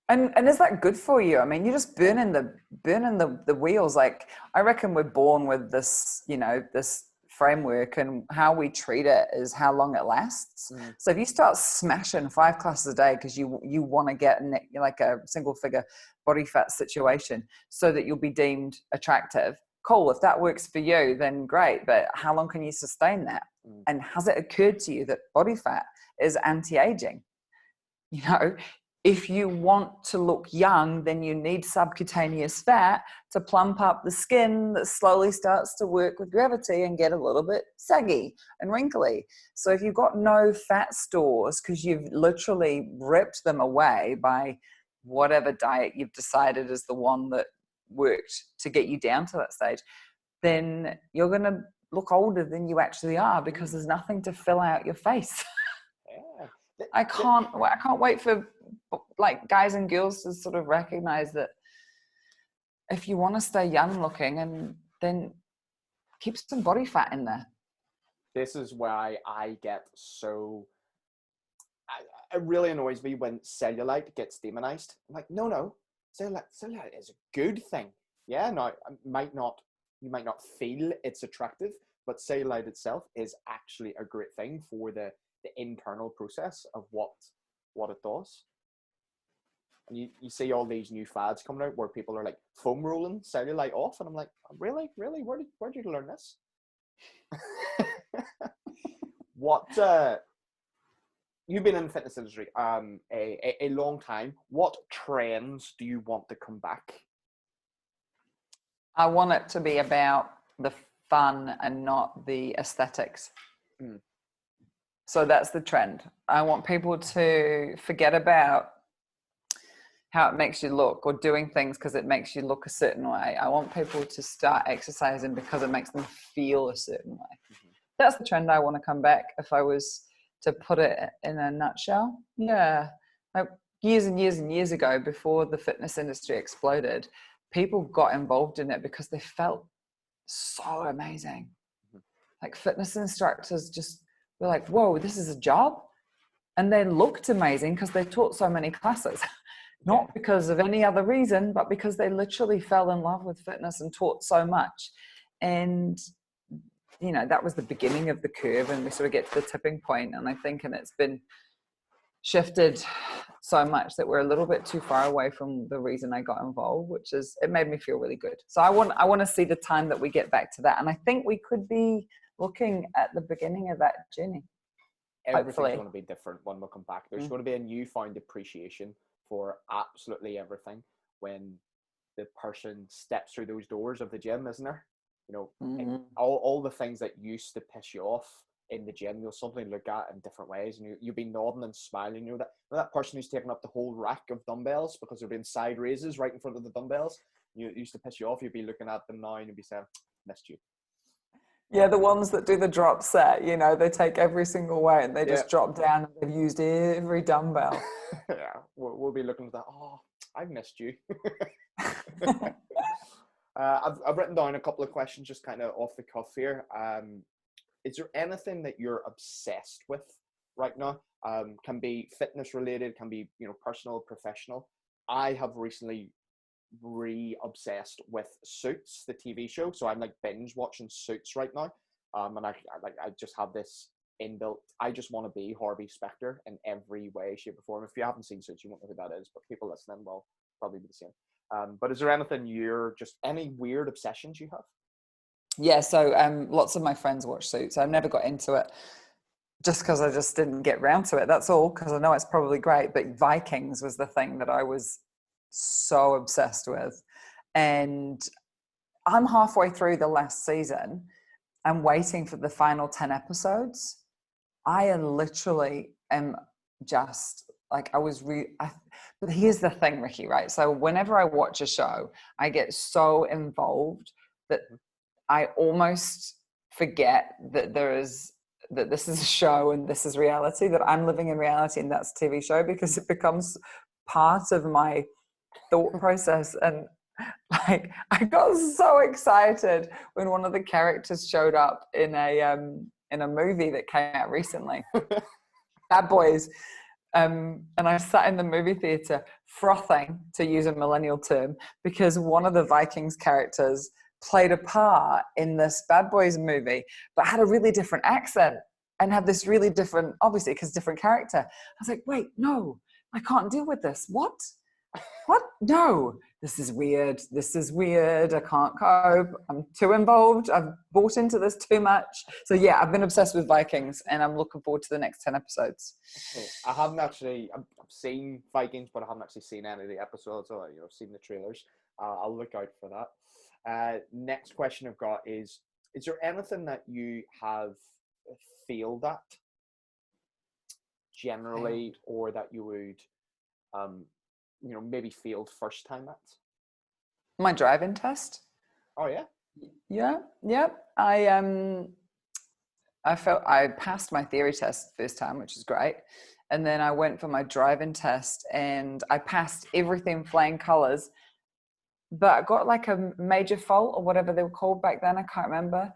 And is that good for you? I mean, you're just burning the wheels. Like, I reckon we're born with this, this framework, and how we treat it is how long it lasts. So if you start smashing 5 classes a day because you want to get like a single figure body fat situation so that you'll be deemed attractive, cool. If that works for you, then great. But how long can you sustain that? And has it occurred to you that body fat is anti-aging? You know, if you want to look young, then you need subcutaneous fat to plump up the skin that slowly starts to work with gravity and get a little bit saggy and wrinkly. So if you've got no fat stores because you've literally ripped them away by whatever diet you've decided is the one that worked to get you down to that stage, then you're going to look older than you actually are because there's nothing to fill out your face. Yeah. I can't wait for like guys and girls to sort of recognize that if you want to stay young looking, and then keep some body fat in there. This is why I get so, it really annoys me when cellulite gets demonized. I'm like, no, cellulite is a good thing. Yeah, now you might not feel it's attractive, but cellulite itself is actually a great thing for the internal process of what it does. And you see all these new fads coming out where people are like foam rolling cellulite off, and I'm like, really? Where'd you learn this? What you've been in the fitness industry a long time. What trends do you want to come back? I want it to be about the fun and not the aesthetics. So that's the trend. I want people to forget about how it makes you look or doing things because it makes you look a certain way. I want people to start exercising because it makes them feel a certain way. That's the trend I want to come back, if I was to put it in a nutshell. Yeah. Like years and years and years ago, before the fitness industry exploded, people got involved in it because they felt so amazing. Like fitness instructors just were like, whoa, this is a job. And they looked amazing because they taught so many classes. Not because of any other reason, but because they literally fell in love with fitness and taught so much. And, you know, that was the beginning of the curve, and we sort of get to the tipping point. And I think, and it's been shifted so much that we're a little bit too far away from the reason I got involved, which is, it made me feel really good. So I want to see the time that we get back to that. And I think we could be looking at the beginning of that journey. Everything's going to be different when we come back. There's going to be a newfound appreciation for absolutely everything when the person steps through those doors of the gym, isn't there? You know, all the things that used to piss you off in the gym, you'll suddenly look at in different ways, and you'll be nodding and smiling. You know that person who's taking up the whole rack of dumbbells because they're doing side raises right in front of the dumbbells. You used to piss you off. You'd be looking at them now and you'd be saying, "Missed you." Yeah, the ones that do the drop set, you know, they take every single weight and they just drop down and they've used every dumbbell. Yeah, we'll be looking at that. Oh, I've missed you. I've written down a couple of questions just kind of off the cuff here. Is there anything that you're obsessed with right now? Can be fitness related, can be, you know, personal, professional. I have recently re-obsessed with Suits, the TV show. So I'm like binge watching Suits right now. And I just have this inbuilt, I just want to be Harvey Specter in every way, shape or form. If you haven't seen Suits, you won't know who that is, but people listening will probably be the same. But is there anything any weird obsessions you have? Yeah, so lots of my friends watch Suits. I never got into it just because I just didn't get round to it. That's all, because I know it's probably great. But Vikings was the thing that I was so obsessed with. And I'm halfway through the last season. I'm waiting for the final 10 episodes. I literally am just like, but here's the thing, Ricky, right? So whenever I watch a show, I get so involved that I almost forget that this is a show and this is reality, that I'm living in reality and that's a TV show, because it becomes part of my thought process. And like, I got so excited when one of the characters showed up in a movie that came out recently, Bad Boys. And I sat in the movie theater frothing, to use a millennial term, because one of the Vikings characters played a part in this Bad Boys movie, but had a really different accent and had this really different, obviously, because different character. I was like, wait, no, I can't deal with this. What? No, this is weird. I can't cope. I'm too involved. I've bought into this too much. So yeah, I've been obsessed with Vikings, and I'm looking forward to the next 10 episodes. I haven't actually, I've seen Vikings, but I haven't actually seen any of the episodes. Or, I've seen the trailers. I'll look out for that. Next question I've got is there anything that you have failed at generally, or that you would, maybe failed first time at? My driving test. Oh yeah. Yeah. I passed my theory test first time, which is great. And then I went for my driving test and I passed everything flying colors, but I got like a major fault or whatever they were called back then. I can't remember.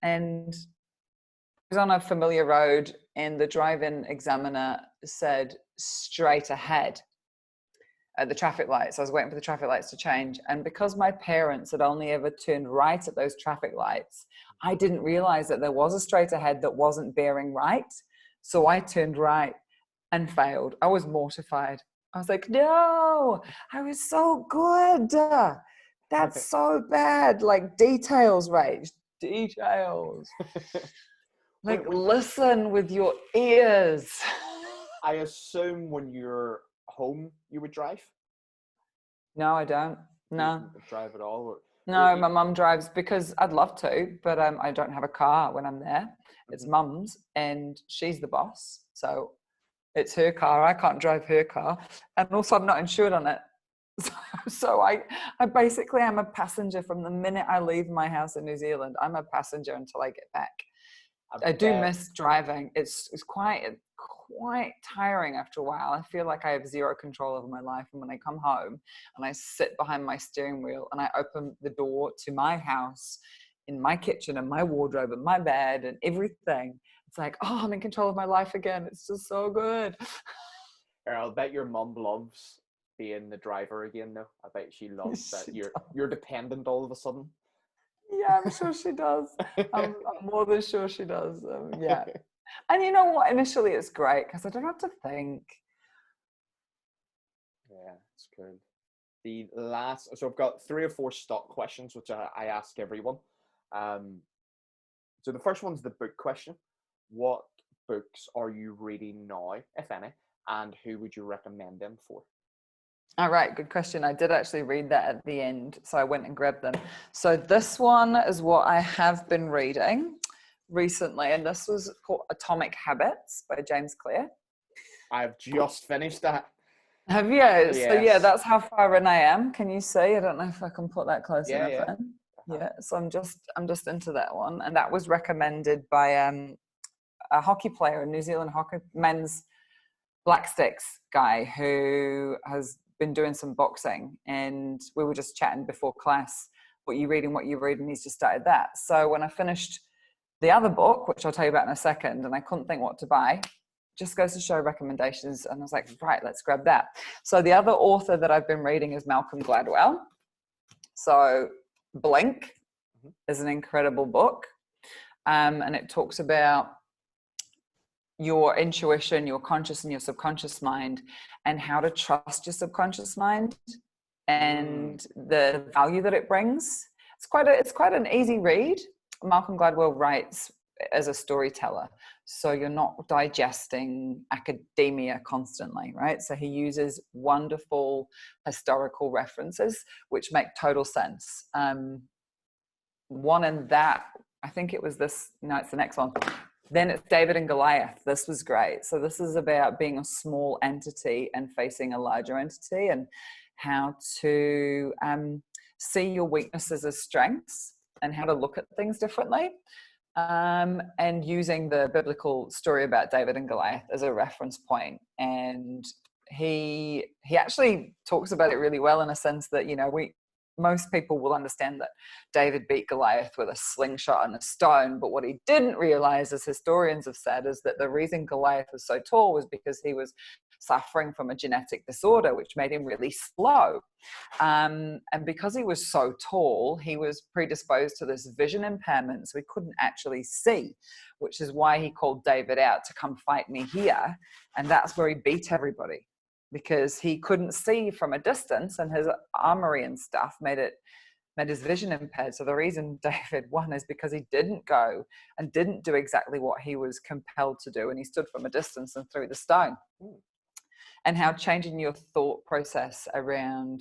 And I was on a familiar road and the driving examiner said straight ahead at the traffic lights. I was waiting for the traffic lights to change. And because my parents had only ever turned right at those traffic lights, I didn't realize that there was a straight ahead that wasn't bearing right. So I turned right and failed. I was mortified. I was like, no, I was so good. That's so bad. Like details, Rach, details. Like listen with your ears. I assume when you're home, you would drive? No, I don't. No. You don't drive at all? No, my mum drives because I'd love to, but I don't have a car when I'm there. It's mum's and she's the boss. So it's her car. I can't drive her car. And also I'm not insured on it. So I basically am a passenger from the minute I leave my house in New Zealand. I'm a passenger until I get back. I do miss driving. It's quite tiring after a while. I feel like I have zero control over my life. And when I come home and I sit behind my steering wheel and I open the door to my house, in my kitchen and my wardrobe and my bed and everything, it's like, oh, I'm in control of my life again. It's just so good. I'll bet your mum loves being the driver again, though. I bet she loves that you're dependent all of a sudden. Yeah, I'm sure she does. I'm more than sure she does. Yeah. And you know what? Initially, it's great because I don't have to think. Yeah, it's good. The last, so I've got 3 or 4 stock questions, which I ask everyone. So the first one's the book question. What books are you reading now, if any, and who would you recommend them for? All right, good question. I did actually read that at the end, so I went and grabbed them. So this one is what I have been reading recently, and this was called Atomic Habits by James Clear. I've just finished that. Have you? Yes. So yeah, that's how far in I am. Can you see? I don't know if I can put that close enough in. Yeah, so I'm just into that one, and that was recommended by a hockey player, a New Zealand hockey men's black sticks guy who has been doing some boxing, and we were just chatting before class, what you read, and he's just started that. So when I finished the other book, which I'll tell you about in a second, and I couldn't think what to buy, just goes to show recommendations, and I was like, right, let's grab that. So the other author that I've been reading is Malcolm Gladwell. So Blink is an incredible book, and it talks about your intuition, your conscious and your subconscious mind, and how to trust your subconscious mind and the value that it brings. It's quite an easy read. Malcolm Gladwell writes as a storyteller, so you're not digesting academia constantly, right? So he uses wonderful historical references which make total sense. One in that, I think it was this, no, it's the next one. Then it's David and Goliath. This was great. So this is about being a small entity and facing a larger entity, and how to see your weaknesses as strengths and how to look at things differently. And using the biblical story about David and Goliath as a reference point. And he actually talks about it really well, in a sense that, you know, most people will understand that David beat Goliath with a slingshot and a stone, but what he didn't realize, as historians have said, is that the reason Goliath was so tall was because he was suffering from a genetic disorder which made him really slow. And because he was so tall, he was predisposed to this vision impairment, so he couldn't actually see, which is why he called David out to come fight me here. And that's where he beat everybody, because he couldn't see from a distance, and his armory and stuff made his vision impaired. So the reason David won is because he didn't go and didn't do exactly what he was compelled to do, and he stood from a distance and threw the stone. And how changing your thought process around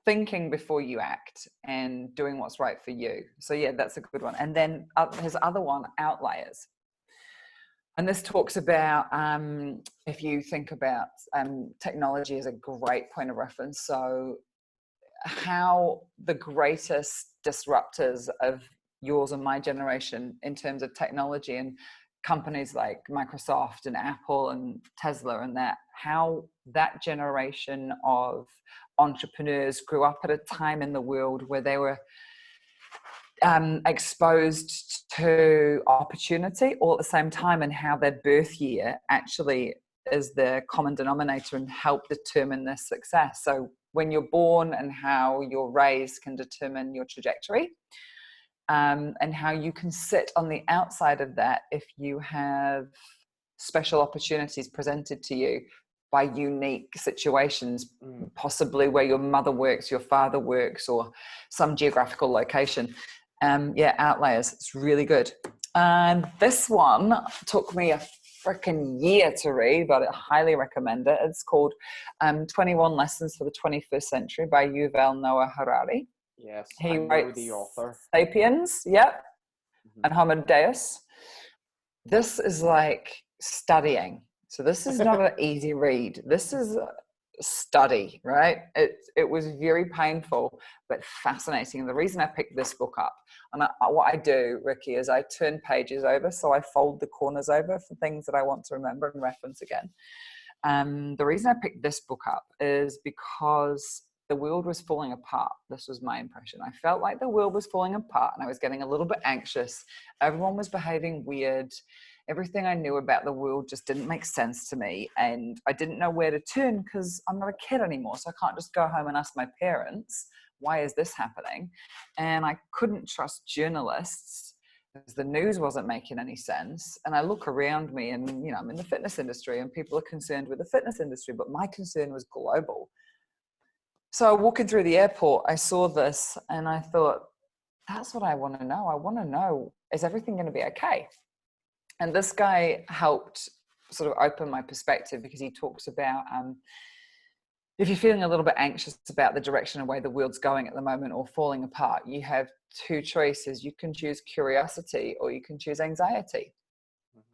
thinking before you act and doing what's right for you. So yeah, that's a good one. And then his other one, Outliers. And this talks about, if you think about technology as a great point of reference, so how the greatest disruptors of yours and my generation in terms of technology and companies like Microsoft and Apple and Tesla and that, how that generation of entrepreneurs grew up at a time in the world where they were exposed to opportunity all at the same time, and how their birth year actually is the common denominator and help determine their success. So when you're born and how you're raised can determine your trajectory, and how you can sit on the outside of that if you have special opportunities presented to you by unique situations, possibly where your mother works, your father works, or some geographical location. Outliers, it's really good. And this one took me a freaking year to read, but I highly recommend it. It's called 21 Lessons for the 21st Century by Yuval Noah Harari. Yes, he I know writes the author. Sapiens, yep, and Homo Deus. This is like studying. So this is not an easy read. This is a study, right? It was very painful, but fascinating. And the reason I picked this book up, and what I do, Ricky, is I turn pages over. So I fold the corners over for things that I want to remember and reference again. The reason I picked this book up is because the world was falling apart. This was my impression. I felt like the world was falling apart and I was getting a little bit anxious. Everyone was behaving weird. Everything I knew about the world just didn't make sense to me. And I didn't know where to turn because I'm not a kid anymore. So I can't just go home and ask my parents, why is this happening? And I couldn't trust journalists because the news wasn't making any sense. And I look around me and, I'm in the fitness industry and people are concerned with the fitness industry, but my concern was global. So walking through the airport, I saw this and I thought, that's what I want to know. I want to know, is everything going to be okay? And this guy helped sort of open my perspective because he talks about if you're feeling a little bit anxious about the direction and way the world's going at the moment or falling apart, you have two choices. You can choose curiosity or you can choose anxiety.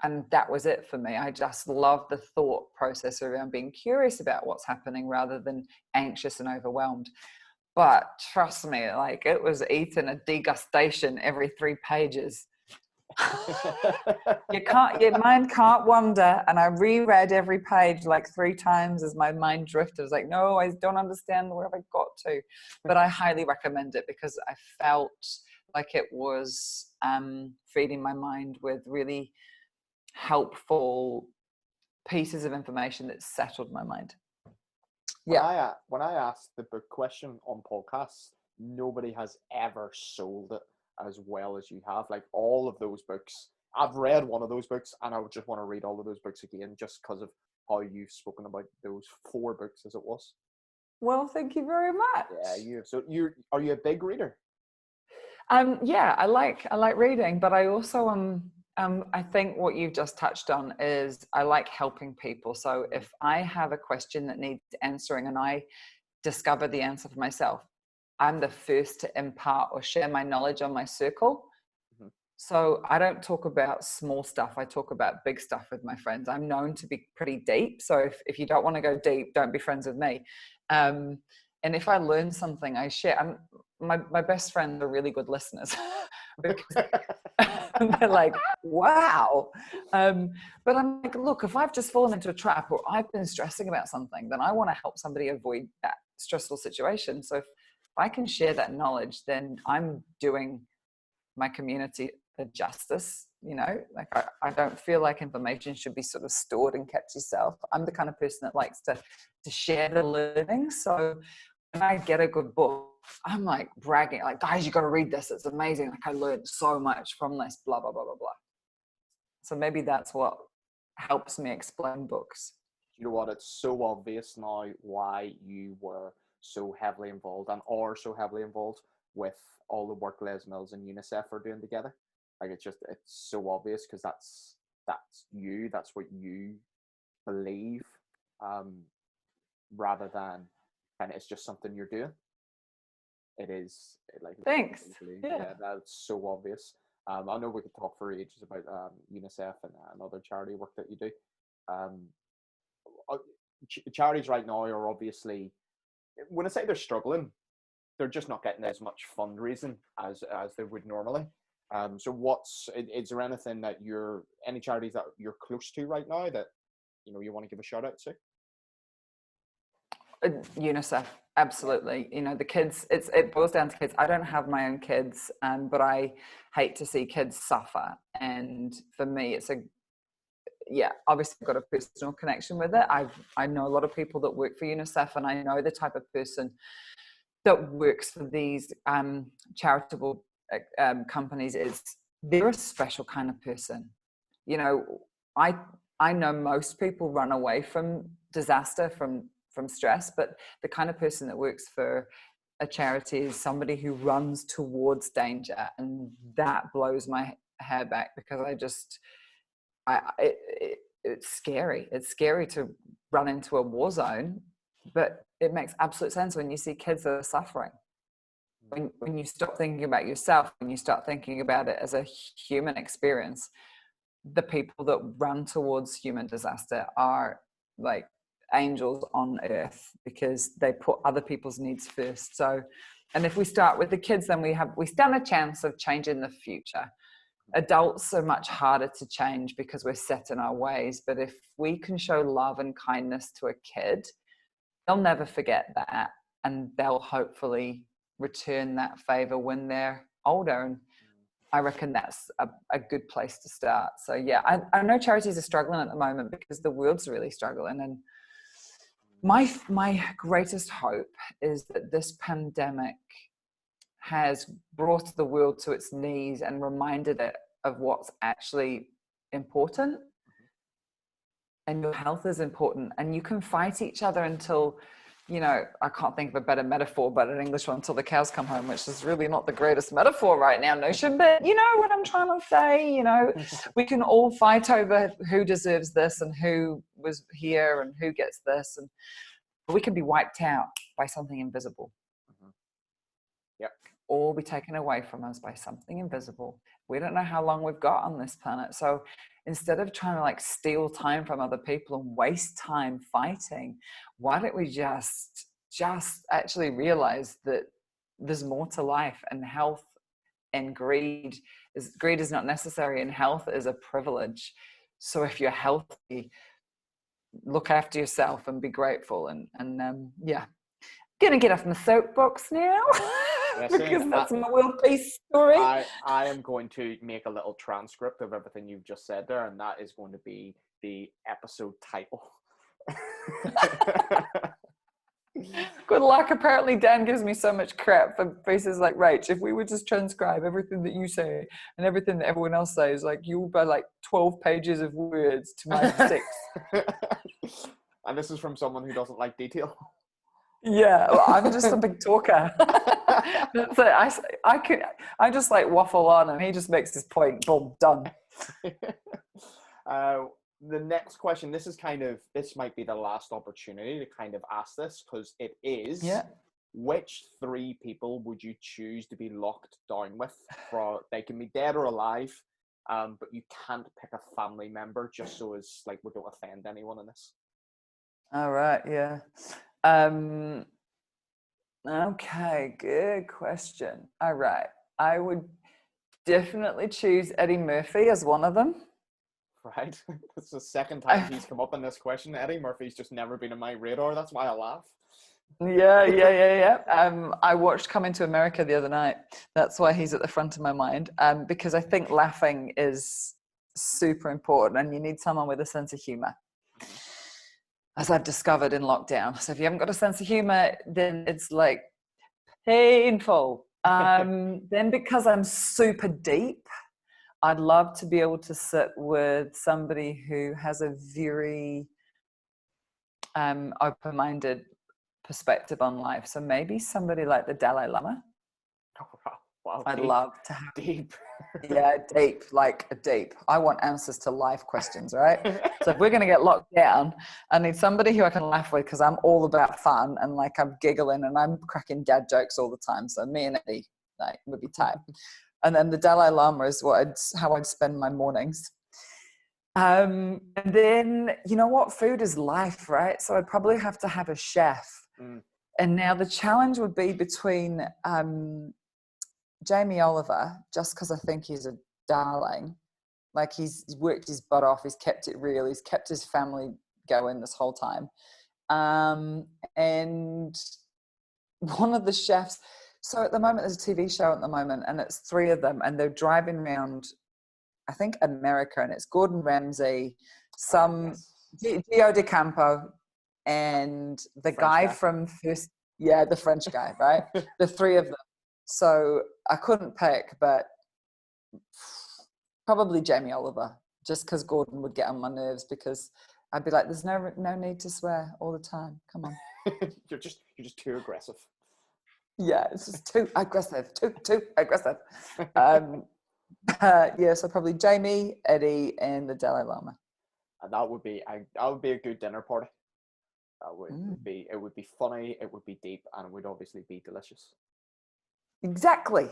And that was it for me. I just love the thought process around being curious about what's happening rather than anxious and overwhelmed. But trust me, like it was eating a degustation every 3 pages. Your mind can't wander. And I reread every page like 3 times as my mind drifted. I was like, no, I don't understand where have I got to. But I highly recommend it because I felt like it was feeding my mind with really helpful pieces of information that settled my mind. When I asked the book question on podcasts, nobody has ever sold it as well as you have. Like all of those books, I've read one of those books and I would just want to read all of those books again just because of how you've spoken about those 4 books as it was. Well, thank you very much. Yeah, are you a big reader? Yeah, I like reading, but I also I think what you've just touched on is I like helping people. So if I have a question that needs answering and I discover the answer for myself, I'm the first to impart or share my knowledge on my circle. So I don't talk about small stuff. I talk about big stuff with my friends. I'm known to be pretty deep. So if you don't want to go deep, don't be friends with me. And if I learn something, I share. My best friends are really good listeners because they're like, wow. But I'm like, look, if I've just fallen into a trap or I've been stressing about something, then I want to help somebody avoid that stressful situation. So I can share that knowledge, then I'm doing my community a justice. You know, like I don't feel like information should be sort of stored and kept yourself. I'm the kind of person that likes to share the learning. So when I get a good book, I'm like bragging, like, guys, you got to read this. It's amazing. Like, I learned so much from this, blah, blah, blah, blah, blah. So maybe that's what helps me explain books. You know what? It's so obvious now why you were so heavily involved and are so heavily involved with all the work Les Mills and UNICEF are doing together. Like, it's so obvious, because that's you. That's what you believe, rather than kind of it's just something you're doing. It is like, Thanks. Yeah, that's so obvious. I know we could talk for ages about UNICEF and other charity work that you do. Charities right now are obviously, when I say they're struggling, they're just not getting as much fundraising as they would normally. So is there anything that any charities that you're close to right now that you want to give a shout out to? UNICEF, absolutely. The kids, it boils down to kids. I don't have my own kids, but I hate to see kids suffer. And for me, obviously I've got a personal connection with it. I know a lot of people that work for UNICEF, and I know the type of person that works for these charitable companies they're a special kind of person. I know most people run away from disaster, from stress, but the kind of person that works for a charity is somebody who runs towards danger, and that blows my hair back, because it's scary. It's scary to run into a war zone, but it makes absolute sense when you see kids that are suffering. When you stop thinking about yourself, when you start thinking about it as a human experience, the people that run towards human disaster are like angels on earth, because they put other people's needs first. So, and if we start with the kids, then we stand a chance of changing the future. Adults are much harder to change because we're set in our ways, but if we can show love and kindness to a kid, they'll never forget that, and they'll hopefully return that favor when they're older. And I reckon that's a good place to start. So yeah, I know charities are struggling at the moment because the world's really struggling. And my greatest hope is that this pandemic has brought the world to its knees and reminded it of what's actually important. And your health is important, and you can fight each other until, I can't think of a better metaphor, but an English one, until the cows come home, which is really not the greatest metaphor right now, Newsham, but you know what I'm trying to say. We can all fight over who deserves this and who was here and who gets this, and we can be wiped out by something invisible. Yep. Or be taken away from us by something invisible. We don't know how long we've got on this planet. So instead of trying to steal time from other people and waste time fighting, why don't we just actually realize that there's more to life, and health and greed is not necessary, and health is a privilege. So if you're healthy, look after yourself and be grateful. And gonna get off my soapbox now. Because that's my world peace story. I am going to make a little transcript of everything you've just said there, and that is going to be the episode title. Good luck. Apparently Dan gives me so much crap for pieces like, Rach, if we would just transcribe everything that you say and everything that everyone else says, you'll buy 12 pages of words to my 6. And this is from someone who doesn't like detail. Yeah, well, I'm just a big talker. So I just waffle on, and he just makes his point. Boom, done. The next question, this might be the last opportunity to kind of ask this, because it is, which 3 people would you choose to be locked down with? They can be dead or alive, but you can't pick a family member, just so as we don't offend anyone in this. All right, yeah. Okay, good question. All right. I would definitely choose Eddie Murphy as one of them. Right. It's the second time he's come up in this question. Eddie Murphy's just never been on my radar. That's why I laugh. Yeah. I watched Coming to America the other night. That's why he's at the front of my mind. Because I think laughing is super important, and you need someone with a sense of humor, as I've discovered in lockdown. So if you haven't got a sense of humor, then it's like painful. Then because I'm super deep, I'd love to be able to sit with somebody who has a very open-minded perspective on life. So maybe somebody like the Dalai Lama. Wow, I'd deep, love to have deep. Yeah, deep, like a deep. I want answers to life questions, right? So if we're going to get locked down, I need somebody who I can laugh with, because I'm all about fun, and like I'm giggling and I'm cracking dad jokes all the time. So me and Eddie, like, would be tight. And then the Dalai Lama is how I'd spend my mornings. And then, you know what? Food is life, right? So I'd probably have to have a chef. And now the challenge would be between Jamie Oliver, just because I think he's a darling. Like, he's worked his butt off, he's kept it real, he's kept his family going this whole time. And one of the chefs, so at the moment there's a TV show at the moment, and it's 3 of them, and they're driving around, I think, America, and it's Gordon Ramsay, Gio De Campo, and the guy from First, the French guy, right? The 3 of them. So I couldn't pick, but probably Jamie Oliver, just because Gordon would get on my nerves, because I'd be like, there's no need to swear all the time. Come on. You're just too aggressive. Yeah, it's just too aggressive, too aggressive. So probably Jamie, Eddie, and the Dalai Lama. And that would be a good dinner party. That would be, it would be funny, it would be deep, and it would obviously be delicious. Exactly.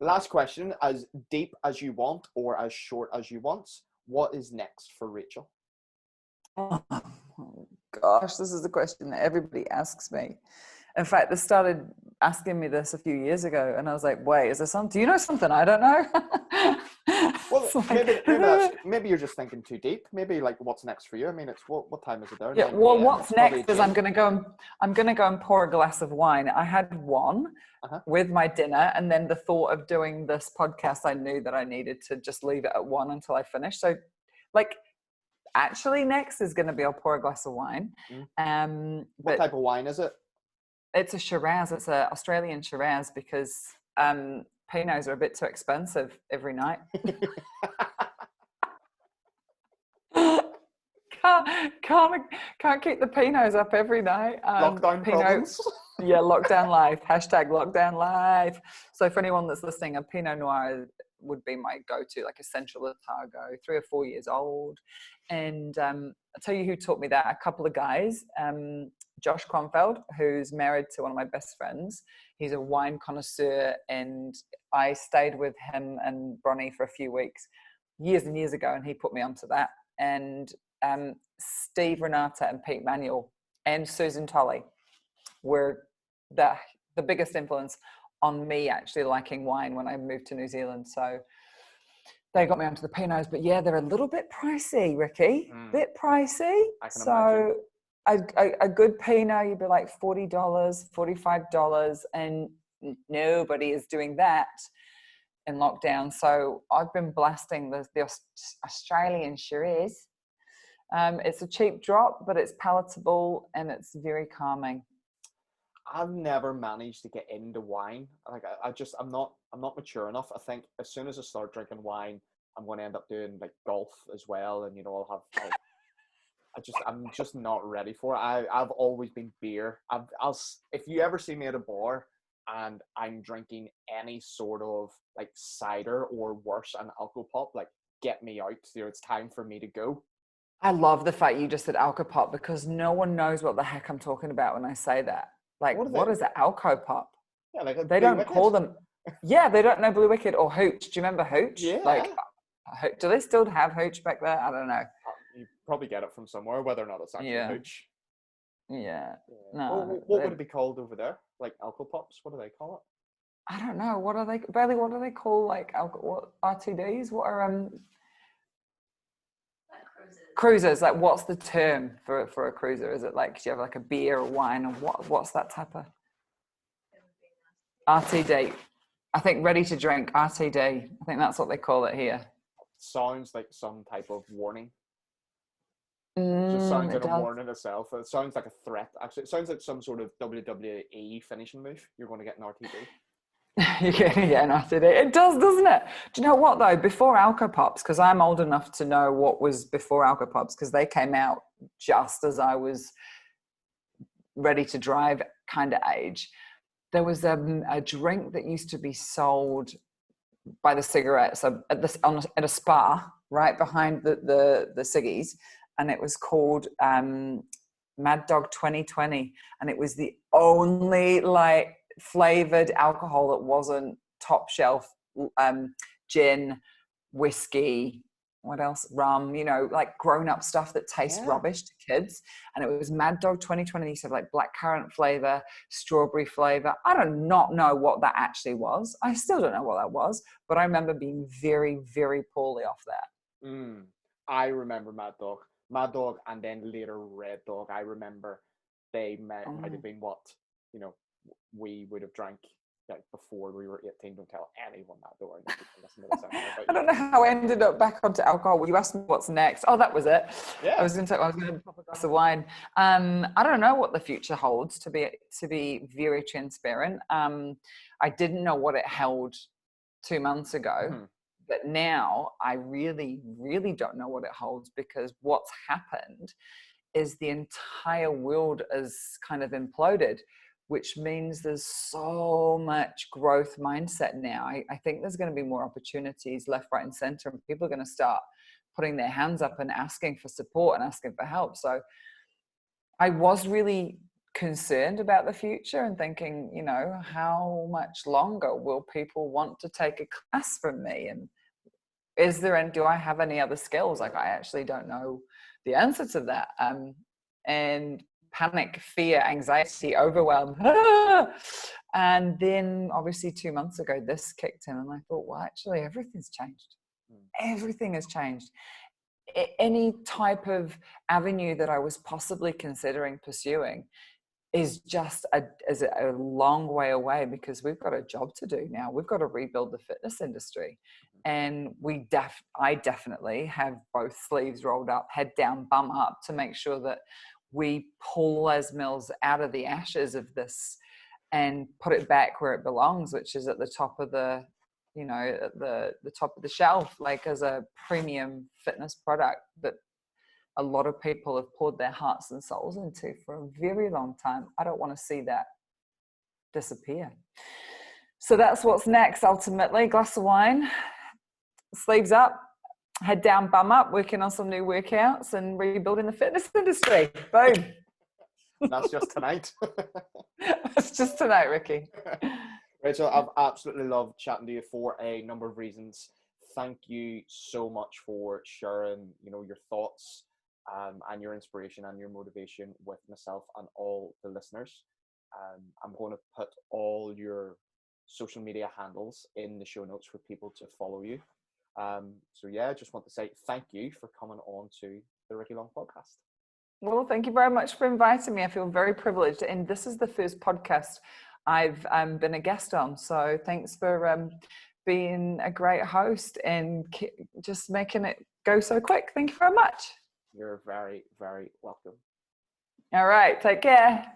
Last question: as deep as you want or as short as you want, what is next for Rachel? Oh gosh, this is the question that everybody asks me. In fact, they started asking me this a few years ago, and I was like, wait, is there something? Do you know something I don't know? Well, maybe you're just thinking too deep. Maybe, like, what's next for you? I mean, it's what time is it there? Yeah. Well, what's next is I'm gonna go and pour a glass of wine. I had one with my dinner, and then the thought of doing this podcast, I knew that I needed to just leave it at one until I finished. So, like, actually, next is gonna be I'll pour a glass of wine. What type of wine is it? It's a Shiraz. It's an Australian Shiraz, because Pinots are a bit too expensive every night. Can't keep the Pinots up every night. Lockdown problems. Yeah, lockdown life. #lockdown life. So for anyone that's listening, a Pinot Noir would be my go-to, like a Central Otago, 3 or 4 years old. And I'll tell you who taught me that. A couple of guys. Josh Kronfeld, who's married to one of my best friends. He's a wine connoisseur, and I stayed with him and Bronnie for a few weeks years and years ago, and he put me onto that. And Steve Renata and Pete Manuel and Susan Tolley were the biggest influence on me actually liking wine when I moved to New Zealand. So they got me onto the Pinots, but yeah, they're a little bit pricey, Ricky. Bit pricey. I can imagine. A good Pinot, you'd be like $40, $45, and nobody is doing that in lockdown. So I've been blasting the Australian Shiraz. It's a cheap drop, but it's palatable and it's very calming. I've never managed to get into wine. Like, I'm not mature enough. I think as soon as I start drinking wine, I'm going to end up doing like golf as well, and I'm just not ready for it. I've always been beer. If you ever see me at a bar and I'm drinking any sort of like cider or worse, an alcohol pop, like, get me out there. It's time for me to go. I love the fact you just said alcohol pop, because no one knows what the heck I'm talking about when I say that. Like, what is an alcohol pop? Yeah, like they don't call them. Yeah, they don't know Blue Wicked or Hooch. Do you remember Hooch? Yeah. Like, do they still have Hooch back there? I don't know. You probably get it from somewhere, whether or not it's actually Hooch. Yeah. No. What would it be called over there? Like alcohol pops? What do they call it? I don't know. What are they, Bailey? What do they call like alcohol? What RTDs? What are cruisers, like what's the term for a cruiser? Is it like, do you have like a beer or wine, or what's that type of RTD? I think ready to drink, RTD. I think that's what they call it here. Sounds like some type of warning. Just sounds like a warning itself. It sounds like a threat. Actually, it sounds like some sort of WWE finishing move. You're going to get an RTD. You're going to get an RTD. It does, doesn't it? Do you know what though? Before Alco Pops, because I'm old enough to know what was before Alco Pops, because they came out just as I was ready to drive kind of age. There was a drink that used to be sold by the cigarettes at a spa right behind the ciggies, and it was called Mad Dog 2020, and it was the only like flavored alcohol that wasn't top shelf gin, whiskey, what else, rum, you know, like grown-up stuff that tastes rubbish to kids. And it was Mad Dog 2020. So like blackcurrant flavor, strawberry flavor. I do not know what that actually was. I still don't know what that was, but I remember being very, very poorly off that. I remember Mad Dog, and then later Red Dog. I remember they might have been what, you know, we would have drank like before we were 18. Don't tell anyone that, though. I don't know how I ended up back onto alcohol. You asked me what's next. Oh, that was it. Yeah. I was going to pop a glass of wine. I don't know what the future holds, to be very transparent. I didn't know what it held 2 months ago, but now I really, really don't know what it holds, because what's happened is the entire world is kind of imploded, which means there's so much growth mindset now. I think there's going to be more opportunities left, right, and center, and people are going to start putting their hands up and asking for support and asking for help. So I was really concerned about the future and thinking, you know, how much longer will people want to take a class from me? And do I have any other skills? Like, I actually don't know the answer to that. And panic, fear, anxiety, overwhelm. And then obviously 2 months ago, this kicked in, and I thought, well, actually everything's changed. Everything has changed. Any type of avenue that I was possibly considering pursuing is just a long way away, because we've got a job to do now. We've got to rebuild the fitness industry. And I definitely have both sleeves rolled up, head down, bum up, to make sure that we pull Les Mills out of the ashes of this and put it back where it belongs, which is at the top of the, you know, at the top of the shelf, like as a premium fitness product that a lot of people have poured their hearts and souls into for a very long time. I don't want to see that disappear. So that's what's next, ultimately. Glass of wine, sleeves up, head down, bum up, working on some new workouts and rebuilding the fitness industry. Boom. That's just tonight. That's just tonight, Ricky. Rachel, I've absolutely loved chatting to you for a number of reasons. Thank you so much for sharing, you know, your thoughts and your inspiration and your motivation with myself and all the listeners. I'm going to put all your social media handles in the show notes for people to follow you. So yeah, I just want to say thank you for coming on to the Ricky Long podcast. Well, thank you very much for inviting me. I feel very privileged, and this is the first podcast I've been a guest on. So thanks for being a great host and just making it go so quick. Thank you very much. You're very, very welcome. All right, take care.